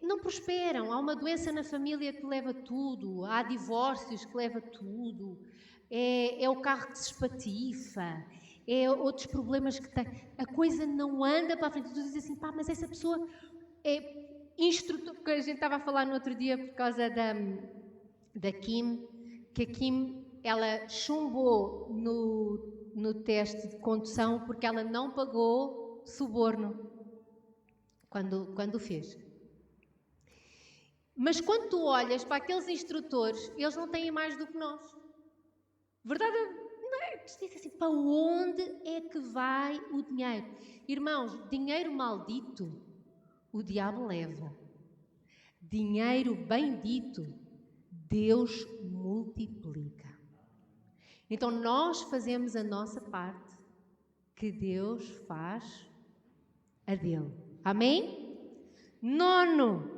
Não prosperam. Há uma doença na família que leva tudo. Há divórcios que leva tudo. É o carro que se espatifa. É outros problemas que tem. A coisa não anda para a frente. Tu dizes assim, pá, mas essa pessoa é instrutor. Porque a gente estava a falar no outro dia por causa da Kim, que a Kim, ela chumbou no teste de condução porque ela não pagou suborno quando o fez. Mas quando tu olhas para aqueles instrutores, eles não têm mais do que nós. Verdade? Não é? Tu dizes assim, para onde é que vai o dinheiro? Irmãos, dinheiro maldito, o diabo leva. Dinheiro bendito, Deus multiplica. Então nós fazemos a nossa parte, que Deus faz a dele. Amém? 9.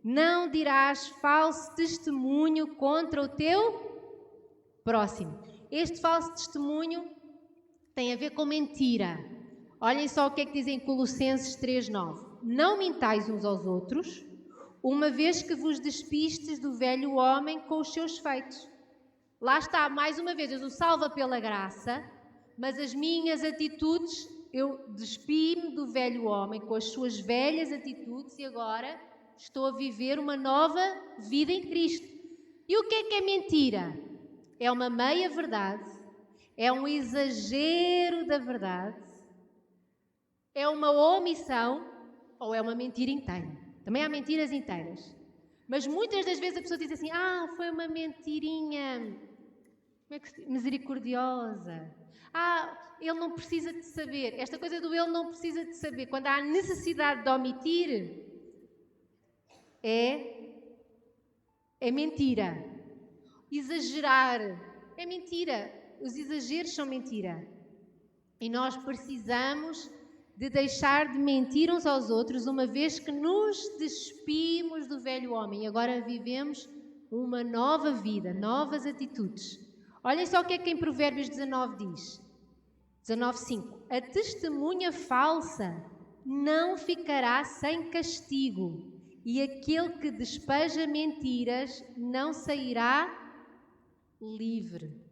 Não dirás falso testemunho contra o teu próximo. Este falso testemunho tem a ver com mentira. Olhem só o que é que diz em Colossenses 3:9. Não mintais uns aos outros, uma vez que vos despistes do velho homem com os seus feitos. Lá está, mais uma vez, Deus o salva pela graça, mas as minhas atitudes, eu despi-me do velho homem com as suas velhas atitudes e agora estou a viver uma nova vida em Cristo. E o que é mentira? É uma meia-verdade, é um exagero da verdade, é uma omissão ou é uma mentira inteira. Também há mentiras inteiras. Mas muitas das vezes a pessoa diz assim, foi uma mentirinha misericordiosa. Ele não precisa de saber. Esta coisa do ele não precisa de saber. Quando há necessidade de omitir, é mentira. Exagerar é mentira. Os exageros são mentira. E nós precisamos de deixar de mentir uns aos outros, uma vez que nos despimos do velho homem e agora vivemos uma nova vida, novas atitudes. Olhem só o que é que em Provérbios 19 diz. 19:5. A testemunha falsa não ficará sem castigo, e aquele que despeja mentiras não sairá livre.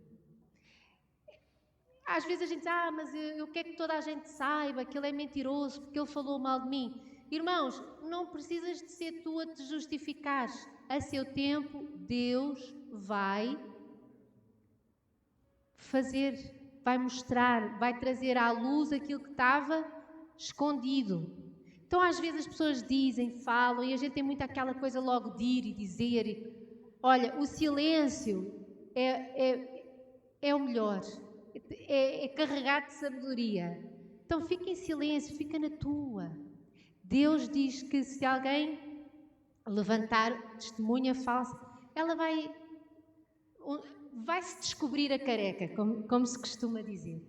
Às vezes a gente diz, mas eu quero que toda a gente saiba que ele é mentiroso porque ele falou mal de mim. Irmãos, não precisas de ser tu a te justificares. A seu tempo, Deus vai fazer, vai mostrar, vai trazer à luz aquilo que estava escondido. Então às vezes as pessoas dizem, falam, e a gente tem muito aquela coisa logo de ir e dizer. Olha, o silêncio é o melhor. É carregado de sabedoria. Então fica em silêncio, fica na tua. Deus diz que se alguém levantar testemunha falsa, ela vai-se descobrir a careca, como se costuma dizer.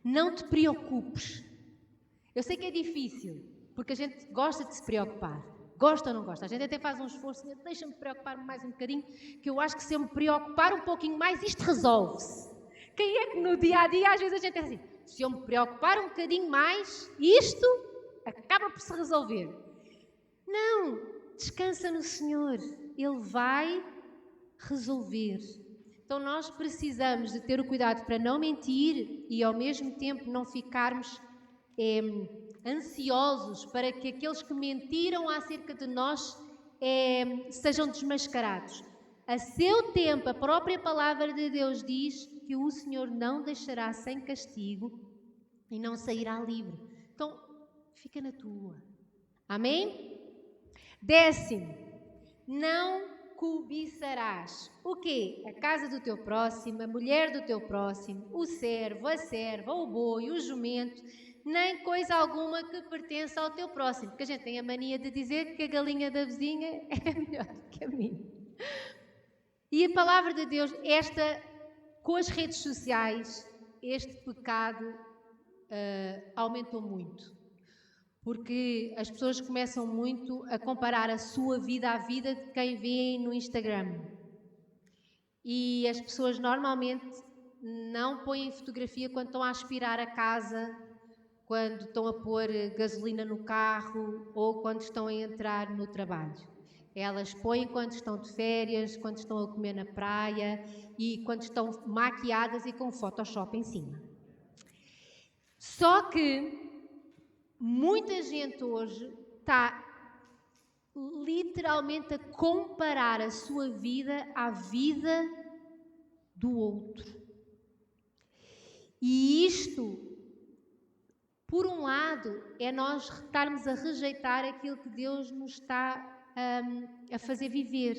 Não te preocupes. Eu sei que é difícil, porque a gente gosta de se preocupar. Gosta ou não gosta? A gente até faz um esforço, deixa-me preocupar mais um bocadinho, que eu acho que se eu me preocupar um pouquinho mais, isto resolve-se. Quem é que no dia-a-dia, às vezes a gente pensa assim, se eu me preocupar um bocadinho mais, isto acaba por se resolver. Não, descansa no Senhor, Ele vai resolver. Então nós precisamos de ter o cuidado para não mentir e ao mesmo tempo não ficarmos ansiosos para que aqueles que mentiram acerca de nós sejam desmascarados. A seu tempo, a própria palavra de Deus diz que o Senhor não deixará sem castigo e não sairá livre. Então, fica na tua. Amém? 10. Não cobiçarás. O quê? A casa do teu próximo, a mulher do teu próximo, o servo, a serva, o boi, o jumento, nem coisa alguma que pertença ao teu próximo. Porque a gente tem a mania de dizer que a galinha da vizinha é melhor que a minha. E a palavra de Deus, com as redes sociais, este pecado aumentou muito. Porque as pessoas começam muito a comparar a sua vida à vida de quem vê no Instagram. E as pessoas normalmente não põem fotografia quando estão a aspirar a casa, quando estão a pôr gasolina no carro ou quando estão a entrar no trabalho. Elas põem quando estão de férias, quando estão a comer na praia e quando estão maquiadas e com Photoshop em cima. Só que muita gente hoje está literalmente a comparar a sua vida à vida do outro. E isto, por um lado, é nós estarmos a rejeitar aquilo que Deus nos está a fazer viver.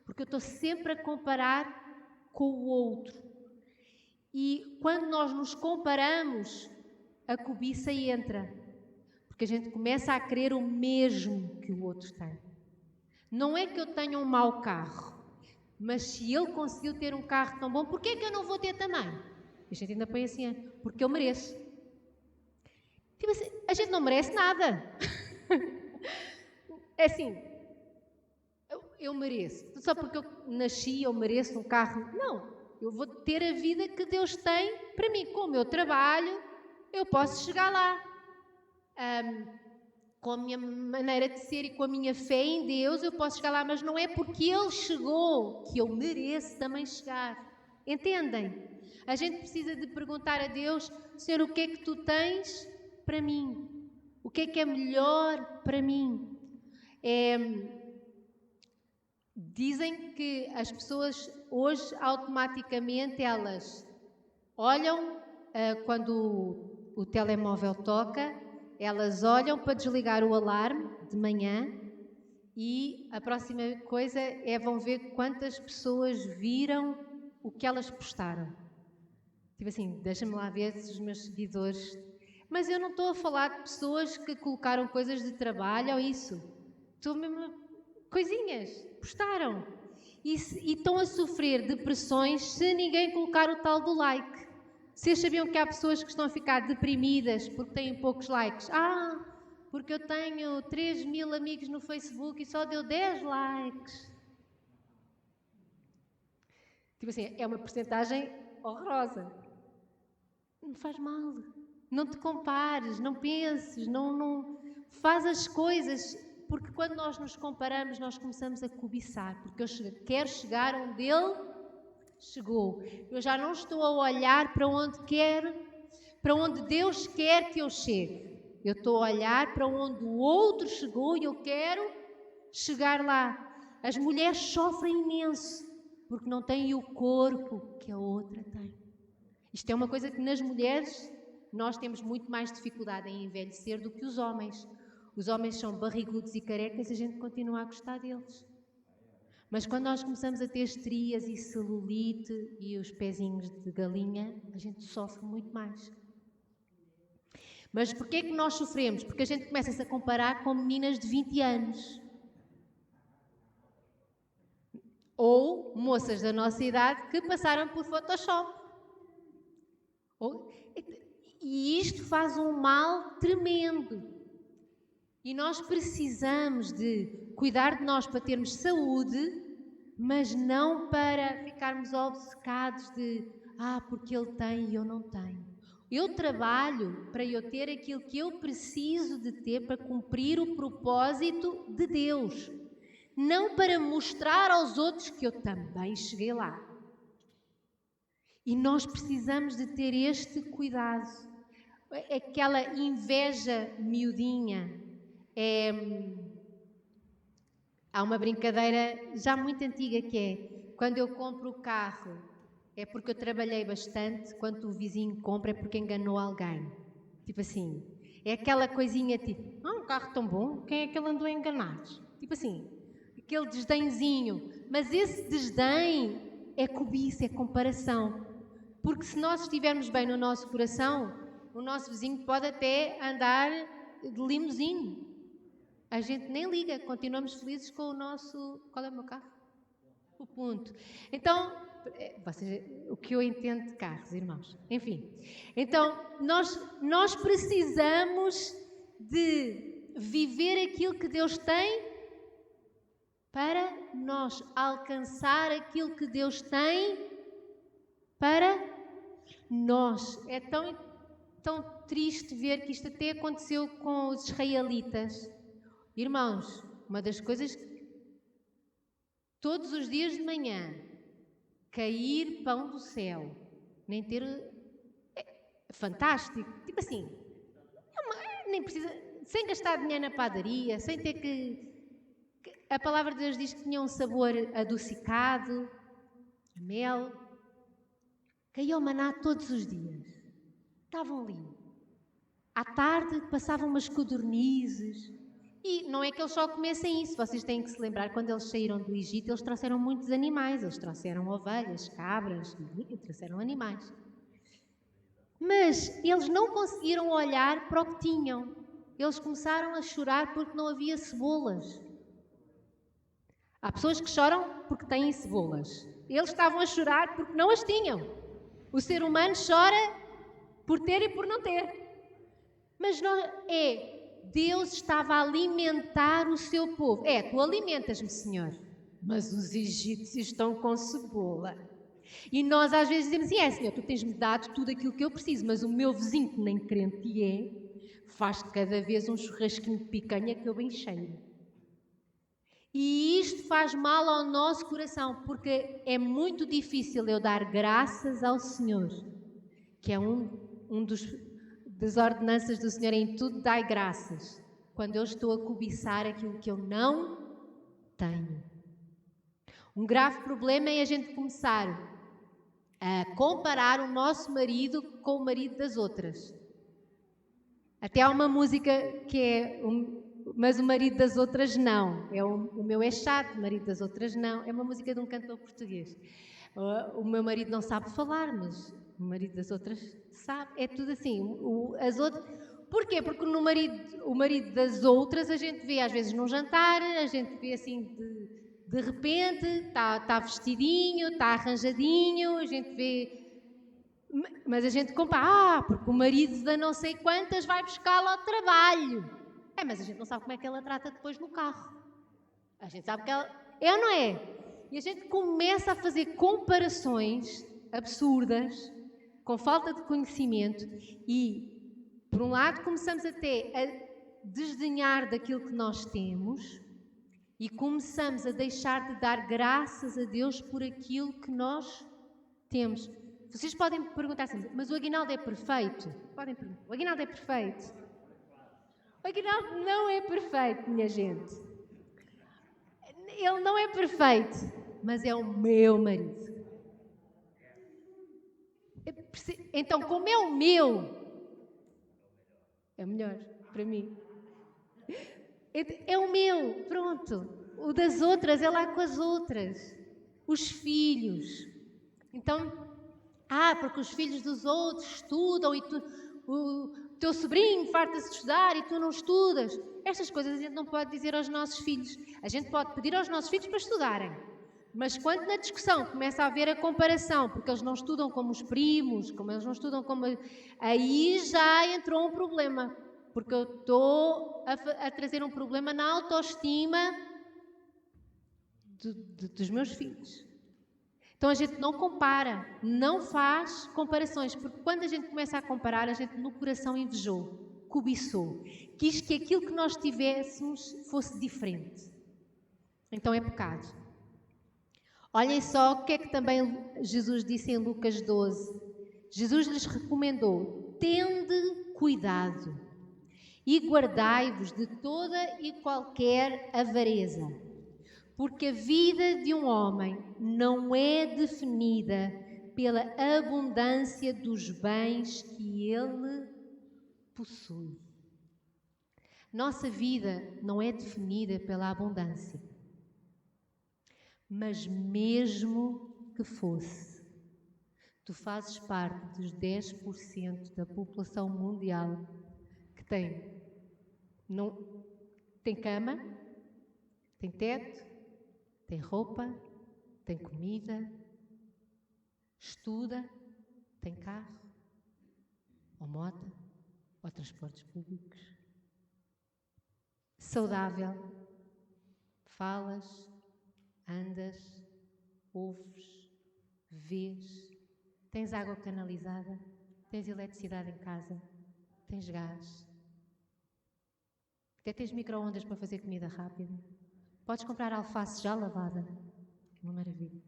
Porque eu estou sempre a comparar com o outro. E quando nós nos comparamos, a cobiça entra. Porque a gente começa a querer o mesmo que o outro tem. Não é que eu tenha um mau carro, mas se ele conseguiu ter um carro tão bom, por que é que eu não vou ter também? A gente ainda põe assim, porque eu mereço. Tipo assim, a gente não merece nada. É assim, eu mereço. Só porque eu nasci, eu mereço um carro. Não, eu vou ter a vida que Deus tem para mim. Com o meu trabalho, eu posso chegar lá. Com a minha maneira de ser e com a minha fé em Deus, eu posso chegar lá, mas não é porque Ele chegou que eu mereço também chegar. Entendem? A gente precisa de perguntar a Deus, Senhor, o que é que Tu tens para mim? O que é melhor para mim? Dizem que as pessoas hoje automaticamente elas olham quando o telemóvel toca, elas olham para desligar o alarme de manhã e a próxima coisa é vão ver quantas pessoas viram o que elas postaram. Tipo assim, deixa-me lá ver os meus seguidores. Mas eu não estou a falar de pessoas que colocaram coisas de trabalho ou isso. Estou mesmo... coisinhas, postaram. E estão a sofrer depressões se ninguém colocar o tal do like. Vocês sabiam que há pessoas que estão a ficar deprimidas porque têm poucos likes? Porque eu tenho 3.000 amigos no Facebook e só deu 10 likes. Tipo assim, é uma porcentagem horrorosa. Não faz mal. Não te compares, não penses, não faz as coisas. Porque quando nós nos comparamos, nós começamos a cobiçar. Porque eu quero chegar onde Ele chegou. Eu já não estou a olhar para onde Deus quer que eu chegue. Eu estou a olhar para onde o outro chegou e eu quero chegar lá. As mulheres sofrem imenso porque não têm o corpo que a outra tem. Isto é uma coisa que nas mulheres nós temos muito mais dificuldade em envelhecer do que os homens. Os homens são barrigudos e carecas e a gente continua a gostar deles. Mas quando nós começamos a ter estrias e celulite e os pezinhos de galinha, a gente sofre muito mais. Mas porquê é que nós sofremos? Porque a gente começa-se a comparar com meninas de 20 anos. Ou moças da nossa idade que passaram por Photoshop. E isto faz um mal tremendo. E nós precisamos de cuidar de nós para termos saúde, mas não para ficarmos obcecados de porque ele tem e eu não tenho. Eu trabalho para eu ter aquilo que eu preciso de ter para cumprir o propósito de Deus. Não para mostrar aos outros que eu também cheguei lá. E nós precisamos de ter este cuidado. Aquela inveja miudinha. Há uma brincadeira já muito antiga que é: quando eu compro o carro é porque eu trabalhei bastante, quando o vizinho compra é porque enganou alguém. Tipo assim, é aquela coisinha tipo, um carro tão bom, quem é que ele andou a enganar? Tipo assim, aquele desdenzinho. Mas esse desdém é cobiça, é comparação. Porque se nós estivermos bem no nosso coração, o nosso vizinho pode até andar de limusine. A gente nem liga, continuamos felizes com o nosso... Qual é o meu carro? O ponto. Então, o que eu entendo de carros, irmãos. Enfim. Então, nós precisamos de viver aquilo que Deus tem para nós alcançar aquilo que Deus tem para nós. É tão triste ver que isto até aconteceu com os israelitas. Irmãos, uma das coisas que todos os dias de manhã cair pão do céu, nem ter... É fantástico. Tipo assim, nem precisa... Sem gastar dinheiro na padaria, sem ter que... A palavra de Deus diz que tinha um sabor adocicado, a mel. Caía o maná todos os dias. Estavam ali. À tarde passavam umas codornizes. E não é que eles só comessem isso. Vocês têm que se lembrar, quando eles saíram do Egito, eles trouxeram muitos animais. Eles trouxeram ovelhas, cabras, trouxeram animais. Mas eles não conseguiram olhar para o que tinham. Eles começaram a chorar porque não havia cebolas. Há pessoas que choram porque têm cebolas. Eles estavam a chorar porque não as tinham. O ser humano chora por ter e por não ter. Mas Deus estava a alimentar o seu povo. Tu alimentas-me, Senhor. Mas os egípcios estão com cebola. E nós às vezes dizemos assim, Senhor, tu tens-me dado tudo aquilo que eu preciso, mas o meu vizinho, que nem crente faz cada vez um churrasquinho de picanha que eu bem cheio. E isto faz mal ao nosso coração, porque é muito difícil eu dar graças ao Senhor, que é das ordenanças do Senhor, em tudo dai graças, quando eu estou a cobiçar aquilo que eu não tenho. Um grave problema é a gente começar a comparar o nosso marido com o marido das outras. Até há uma música que é... Mas o marido das outras não. O meu é chato, o marido das outras não. É uma música de um cantor português. O meu marido não sabe falar, mas o marido das outras sabe. É tudo assim. As outras... Porquê? Porque o marido das outras a gente vê às vezes num jantar, a gente vê assim de repente, está vestidinho, está arranjadinho, a gente vê... Mas a gente compara, porque o marido da não sei quantas vai buscá-la ao trabalho. Mas a gente não sabe como é que ela trata depois no carro. A gente sabe que ela... É ou não é? E a gente começa a fazer comparações absurdas, com falta de conhecimento, e, por um lado, começamos até a desdenhar daquilo que nós temos e começamos a deixar de dar graças a Deus por aquilo que nós temos. Vocês podem perguntar assim, mas o aguinaldo é perfeito? Podem perguntar, o aguinaldo é perfeito? O aguinaldo não é perfeito, minha gente. Ele não é perfeito, mas é o meu marido. Então, como é o meu, é o melhor para mim. É o meu, pronto. O das outras é lá com as outras. Os filhos. Então, porque os filhos dos outros estudam e o teu sobrinho farta-se de estudar e tu não estudas. Estas coisas a gente não pode dizer aos nossos filhos. A gente pode pedir aos nossos filhos para estudarem. Mas quando na discussão começa a haver a comparação, porque eles não estudam como os primos, como eles não estudam como... Aí já entrou um problema. Porque eu estou a trazer um problema na autoestima dos meus filhos. Então a gente não compara, não faz comparações, porque quando a gente começa a comparar, a gente no coração invejou, cobiçou, quis que aquilo que nós tivéssemos fosse diferente. Então é pecado. Olhem só o que é que também Jesus disse em Lucas 12. Jesus lhes recomendou: tende cuidado e guardai-vos de toda e qualquer avareza. Porque a vida de um homem não é definida pela abundância dos bens que ele possui. Nossa vida não é definida pela abundância. Mas mesmo que fosse, tu fazes parte dos 10% da população mundial que tem cama, tem teto, tem roupa, tem comida, estuda, tem carro, ou moto, ou transportes públicos. Saudável, falas, andas, ouves, vês, tens água canalizada, tens eletricidade em casa, tens gás, até tens micro-ondas para fazer comida rápida, podes comprar alface já lavada, uma maravilha.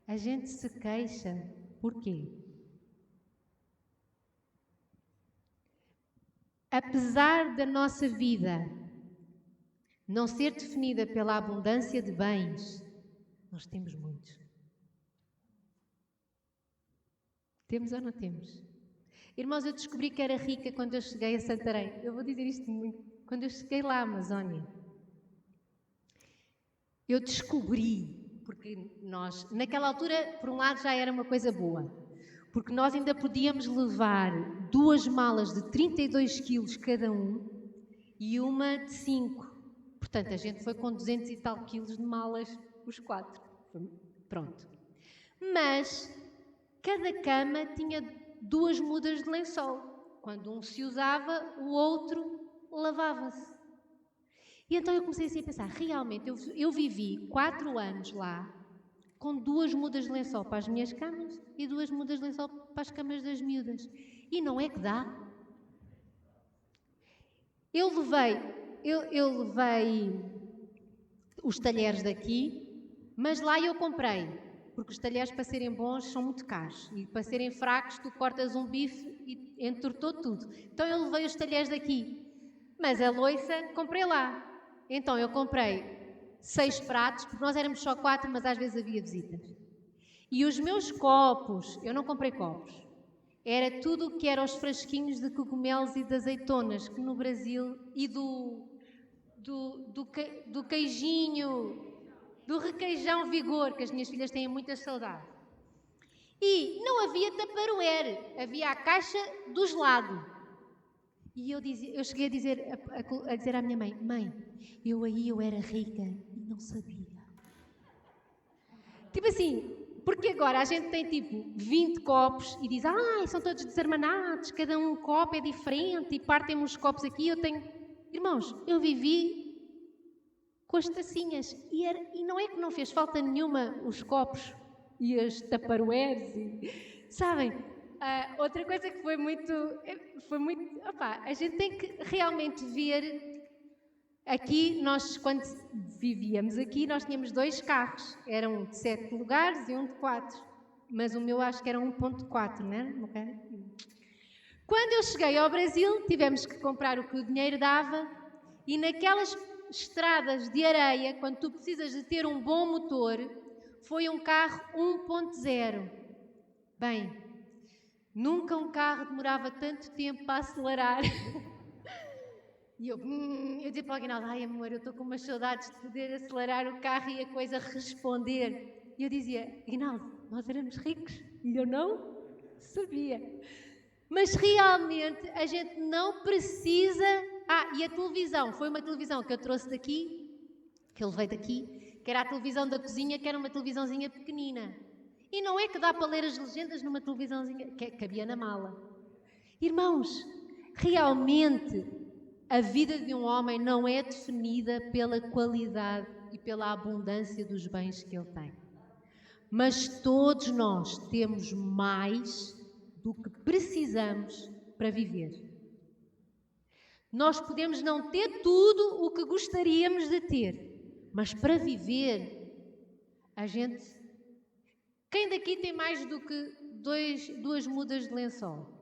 A gente se queixa, porquê? Apesar da nossa vida não ser definida pela abundância de bens, nós temos muitos. Temos ou não temos? Irmãos, eu descobri que era rica quando eu cheguei a Santarém. Eu vou dizer isto muito. Quando eu cheguei lá à Amazónia, eu descobri, porque nós, naquela altura, por um lado já era uma coisa boa, porque nós ainda podíamos levar 2 malas de 32 quilos cada um e uma de 5. Portanto, a gente foi com 200 e tal quilos de malas, os 4. Pronto. Mas cada cama tinha 2 mudas de lençol. Quando um se usava, o outro lavava-se. E então eu comecei assim a pensar, realmente, eu vivi 4 anos lá com 2 mudas de lençol para as minhas camas e 2 mudas de lençol para as camas das miúdas. E não é que dá. Eu levei os talheres daqui, mas lá eu comprei, porque os talheres para serem bons são muito caros e para serem fracos tu cortas um bife e entortou tudo. Então eu levei os talheres daqui, mas a louça comprei lá. Então eu comprei 6 pratos, porque nós éramos só 4, mas às vezes havia visitas. E os meus copos, eu não comprei copos, era tudo o que eram os frasquinhos de cogumelos e de azeitonas, que no Brasil, e do queijinho, do requeijão Vigor, que as minhas filhas têm muita saudade. E não havia tupperware, havia a caixa do gelado. E eu cheguei a dizer à minha mãe, mãe, eu era rica e não sabia. Tipo assim, porque agora a gente tem tipo 20 copos e diz, são todos desarmanados, cada um copo é diferente e partem-me os copos aqui, eu tenho... Irmãos, eu vivi com as tacinhas e não é que não fez falta nenhuma os copos e as tupperwares e... Sabem, outra coisa que foi muito... a gente tem que realmente ver... Aqui, nós, quando vivíamos aqui, nós tínhamos 2 carros. Era um de 7 lugares e um de 4. Mas o meu acho que era 1.4, não é? Okay. Quando eu cheguei ao Brasil, tivemos que comprar o que o dinheiro dava e naquelas estradas de areia, quando tu precisas de ter um bom motor, foi um carro 1.0. Bem, nunca um carro demorava tanto tempo para acelerar. E eu dizia para o Aguinaldo, amor, eu estou com umas saudades de poder acelerar o carro e a coisa responder. E eu dizia, Aguinaldo, nós éramos ricos. E eu não sabia. Mas realmente a gente não precisa... e a televisão, foi uma televisão que eu trouxe daqui, que eu levei daqui, que era a televisão da cozinha, que era uma televisãozinha pequenina. E não é que dá para ler as legendas numa televisãozinha, que cabia na mala. Irmãos, realmente... A vida de um homem não é definida pela qualidade e pela abundância dos bens que ele tem. Mas todos nós temos mais do que precisamos para viver. Nós podemos não ter tudo o que gostaríamos de ter, mas para viver, a gente... Quem daqui tem mais do que 2 mudas de lençol?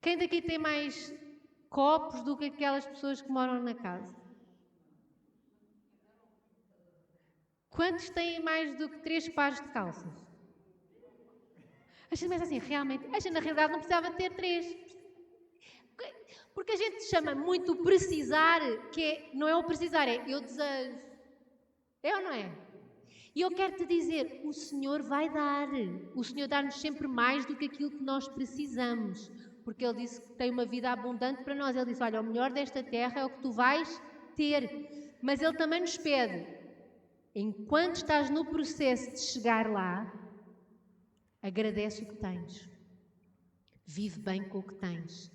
Quem daqui tem mais copos do que aquelas pessoas que moram na casa? Quantos têm mais do que 3 pares de calças? A gente pensa assim, realmente, a gente na realidade não precisava ter 3. Porque a gente chama muito o precisar, não é o precisar, é eu desejo. É ou não é? E eu quero te dizer, o Senhor vai dar. O Senhor dá-nos sempre mais do que aquilo que nós precisamos. Porque Ele disse que tem uma vida abundante para nós. Ele disse, olha, o melhor desta terra é o que tu vais ter. Mas Ele também nos pede, enquanto estás no processo de chegar lá, agradece o que tens. Vive bem com o que tens.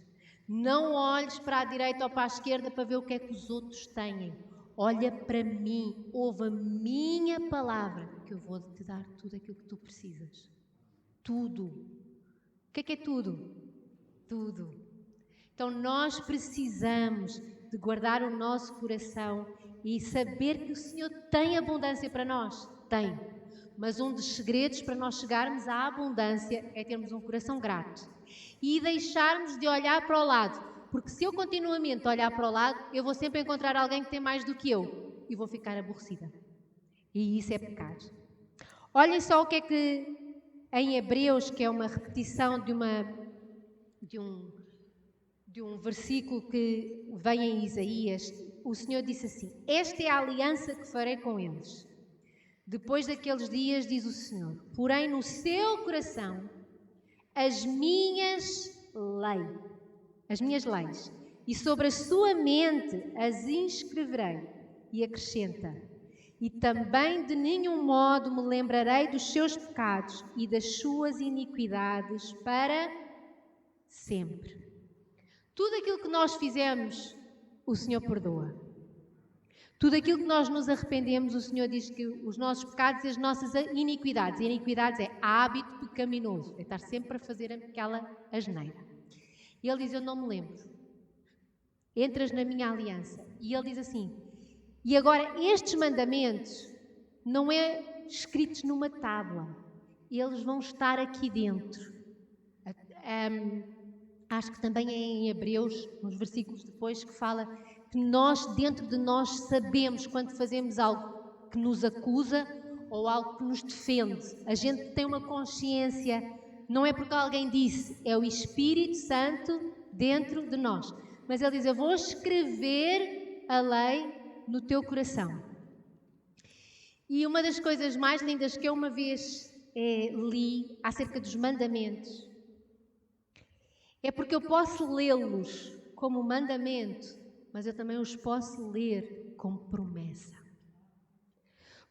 Não olhes para a direita ou para a esquerda para ver o que é que os outros têm. Olha para mim, ouve a minha palavra, que eu vou te dar tudo aquilo que tu precisas. Tudo. O que é tudo? Tudo. Então nós precisamos de guardar o nosso coração e saber que o Senhor tem abundância para nós. Tem. Mas um dos segredos para nós chegarmos à abundância é termos um coração grato. E deixarmos de olhar para o lado. Porque se eu continuamente olhar para o lado, eu vou sempre encontrar alguém que tem mais do que eu. E vou ficar aborrecida. E isso é pecado. Olhem só o que é que em Hebreus, que é uma repetição de um versículo que vem em Isaías, o Senhor disse assim: esta é a aliança que farei com eles. Depois daqueles dias, diz o Senhor, porém no seu coração as minhas leis, e sobre a sua mente as inscreverei. E acrescenta, e também de nenhum modo me lembrarei dos seus pecados e das suas iniquidades para sempre. Tudo aquilo que nós fizemos, o Senhor perdoa. Tudo aquilo que nós nos arrependemos, o Senhor diz que os nossos pecados e as nossas iniquidades, e iniquidades é hábito pecaminoso, é estar sempre a fazer aquela asneira. E Ele diz, eu não me lembro. Entras na minha aliança. E Ele diz assim, e agora estes mandamentos não é escritos numa tábua, eles vão estar aqui dentro. Acho que também é em Hebreus, nos versículos depois, que fala que nós, dentro de nós, sabemos quando fazemos algo que nos acusa ou algo que nos defende. A gente tem uma consciência, não é porque alguém disse, é o Espírito Santo dentro de nós. Mas Ele diz, eu vou escrever a lei no teu coração. E uma das coisas mais lindas que eu uma vez li acerca dos mandamentos é porque eu posso lê-los como mandamento, mas eu também os posso ler como promessa.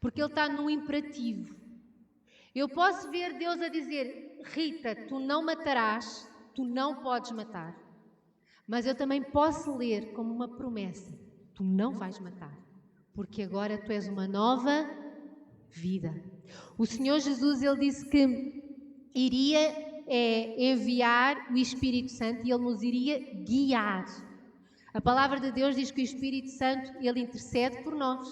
Porque Ele está no imperativo. Eu posso ver Deus a dizer, Rita, tu não matarás, tu não podes matar. Mas eu também posso ler como uma promessa, tu não vais matar, porque agora tu és uma nova vida. O Senhor Jesus, Ele disse que iria enviar o Espírito Santo e Ele nos iria guiar. A palavra de Deus diz que o Espírito Santo, Ele intercede por nós.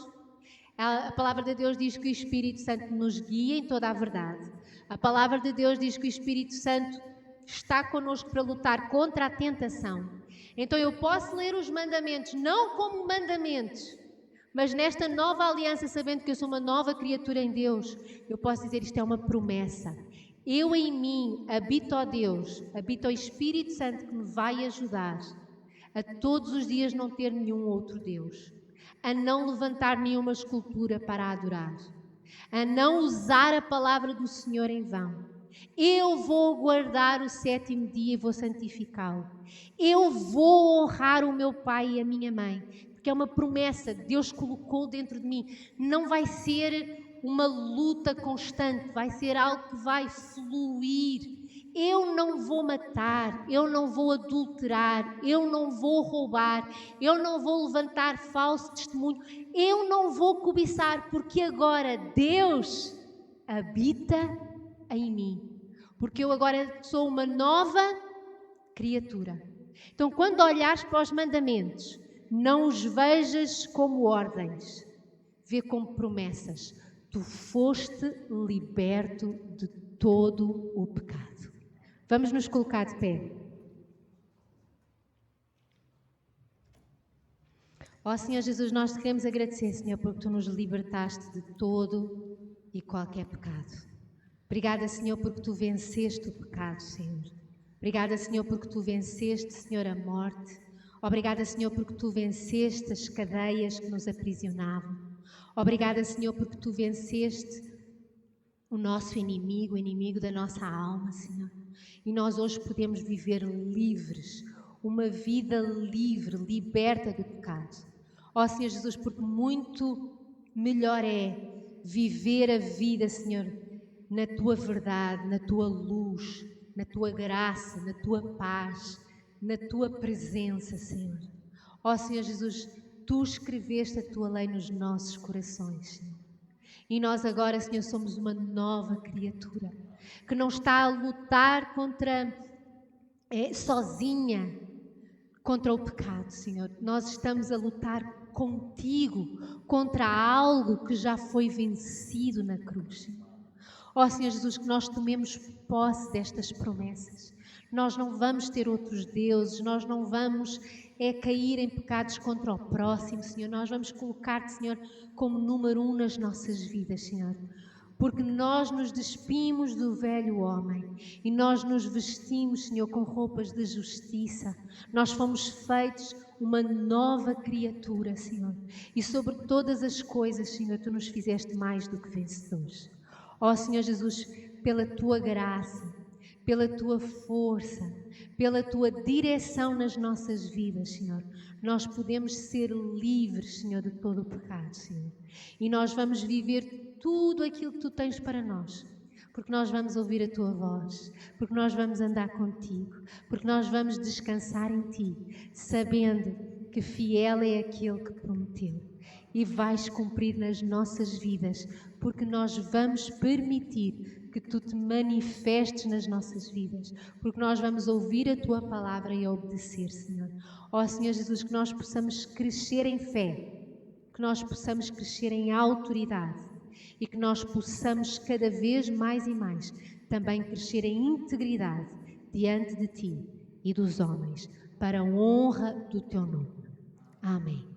A palavra de Deus diz que o Espírito Santo nos guia em toda a verdade. A palavra de Deus diz que o Espírito Santo está connosco para lutar contra a tentação. Então eu posso ler os mandamentos não como mandamentos, mas nesta nova aliança, sabendo que eu sou uma nova criatura em Deus, eu posso dizer isto é uma promessa. Eu em mim habito ó Deus, habito o Espírito Santo que me vai ajudar a todos os dias não ter nenhum outro Deus, a não levantar nenhuma escultura para adorar, a não usar a palavra do Senhor em vão. Eu vou guardar o 7º dia e vou santificá-lo. Eu vou honrar o meu pai e a minha mãe, porque é uma promessa que Deus colocou dentro de mim. Não vai ser uma luta constante, vai ser algo que vai fluir. Eu não vou matar, eu não vou adulterar, eu não vou roubar, eu não vou levantar falso testemunho, eu não vou cobiçar, porque agora Deus habita em mim. Porque eu agora sou uma nova criatura. Então, quando olhares para os mandamentos, não os vejas como ordens, vê como promessas. Tu foste liberto de todo o pecado. Vamos nos colocar de pé. Ó Senhor Jesus, nós te queremos agradecer, Senhor, porque Tu nos libertaste de todo e qualquer pecado. Obrigada, Senhor, porque Tu venceste o pecado, Senhor. Obrigada, Senhor, porque Tu venceste, Senhor, a morte. Obrigada, Senhor, porque Tu venceste as cadeias que nos aprisionavam. Obrigada, Senhor, porque Tu venceste o nosso inimigo, o inimigo da nossa alma, Senhor. E nós hoje podemos viver livres, uma vida livre, liberta do pecado. Ó Senhor Jesus, porque muito melhor é viver a vida, Senhor, na Tua verdade, na Tua luz, na Tua graça, na Tua paz, na Tua presença, Senhor. Ó Senhor Jesus, Tu escreveste a Tua lei nos nossos corações, Senhor. E nós agora, Senhor, somos uma nova criatura, que não está a lutar sozinha contra o pecado, Senhor. Nós estamos a lutar contigo contra algo que já foi vencido na cruz, Senhor. Ó Senhor Jesus, que nós tomemos posse destas promessas. Nós não vamos ter outros deuses, nós não vamos cair em pecados contra o próximo, Senhor. Nós vamos colocar-te, Senhor, como número 1 nas nossas vidas, Senhor. Porque nós nos despimos do velho homem e nós nos vestimos, Senhor, com roupas de justiça. Nós fomos feitos uma nova criatura, Senhor. E sobre todas as coisas, Senhor, Tu nos fizeste mais do que vencedores. Ó Senhor Jesus, pela Tua graça, pela Tua força, pela Tua direção nas nossas vidas, Senhor, nós podemos ser livres, Senhor, de todo o pecado, Senhor. E nós vamos viver tudo aquilo que Tu tens para nós, porque nós vamos ouvir a Tua voz, porque nós vamos andar contigo, porque nós vamos descansar em Ti, sabendo que fiel é aquele que prometeu. E vais cumprir nas nossas vidas, porque nós vamos permitir que Tu te manifestes nas nossas vidas, porque nós vamos ouvir a Tua palavra e obedecer, Senhor. Ó Senhor Jesus, que nós possamos crescer em fé, que nós possamos crescer em autoridade e que nós possamos cada vez mais e mais também crescer em integridade diante de Ti e dos homens, para a honra do Teu nome. Amém.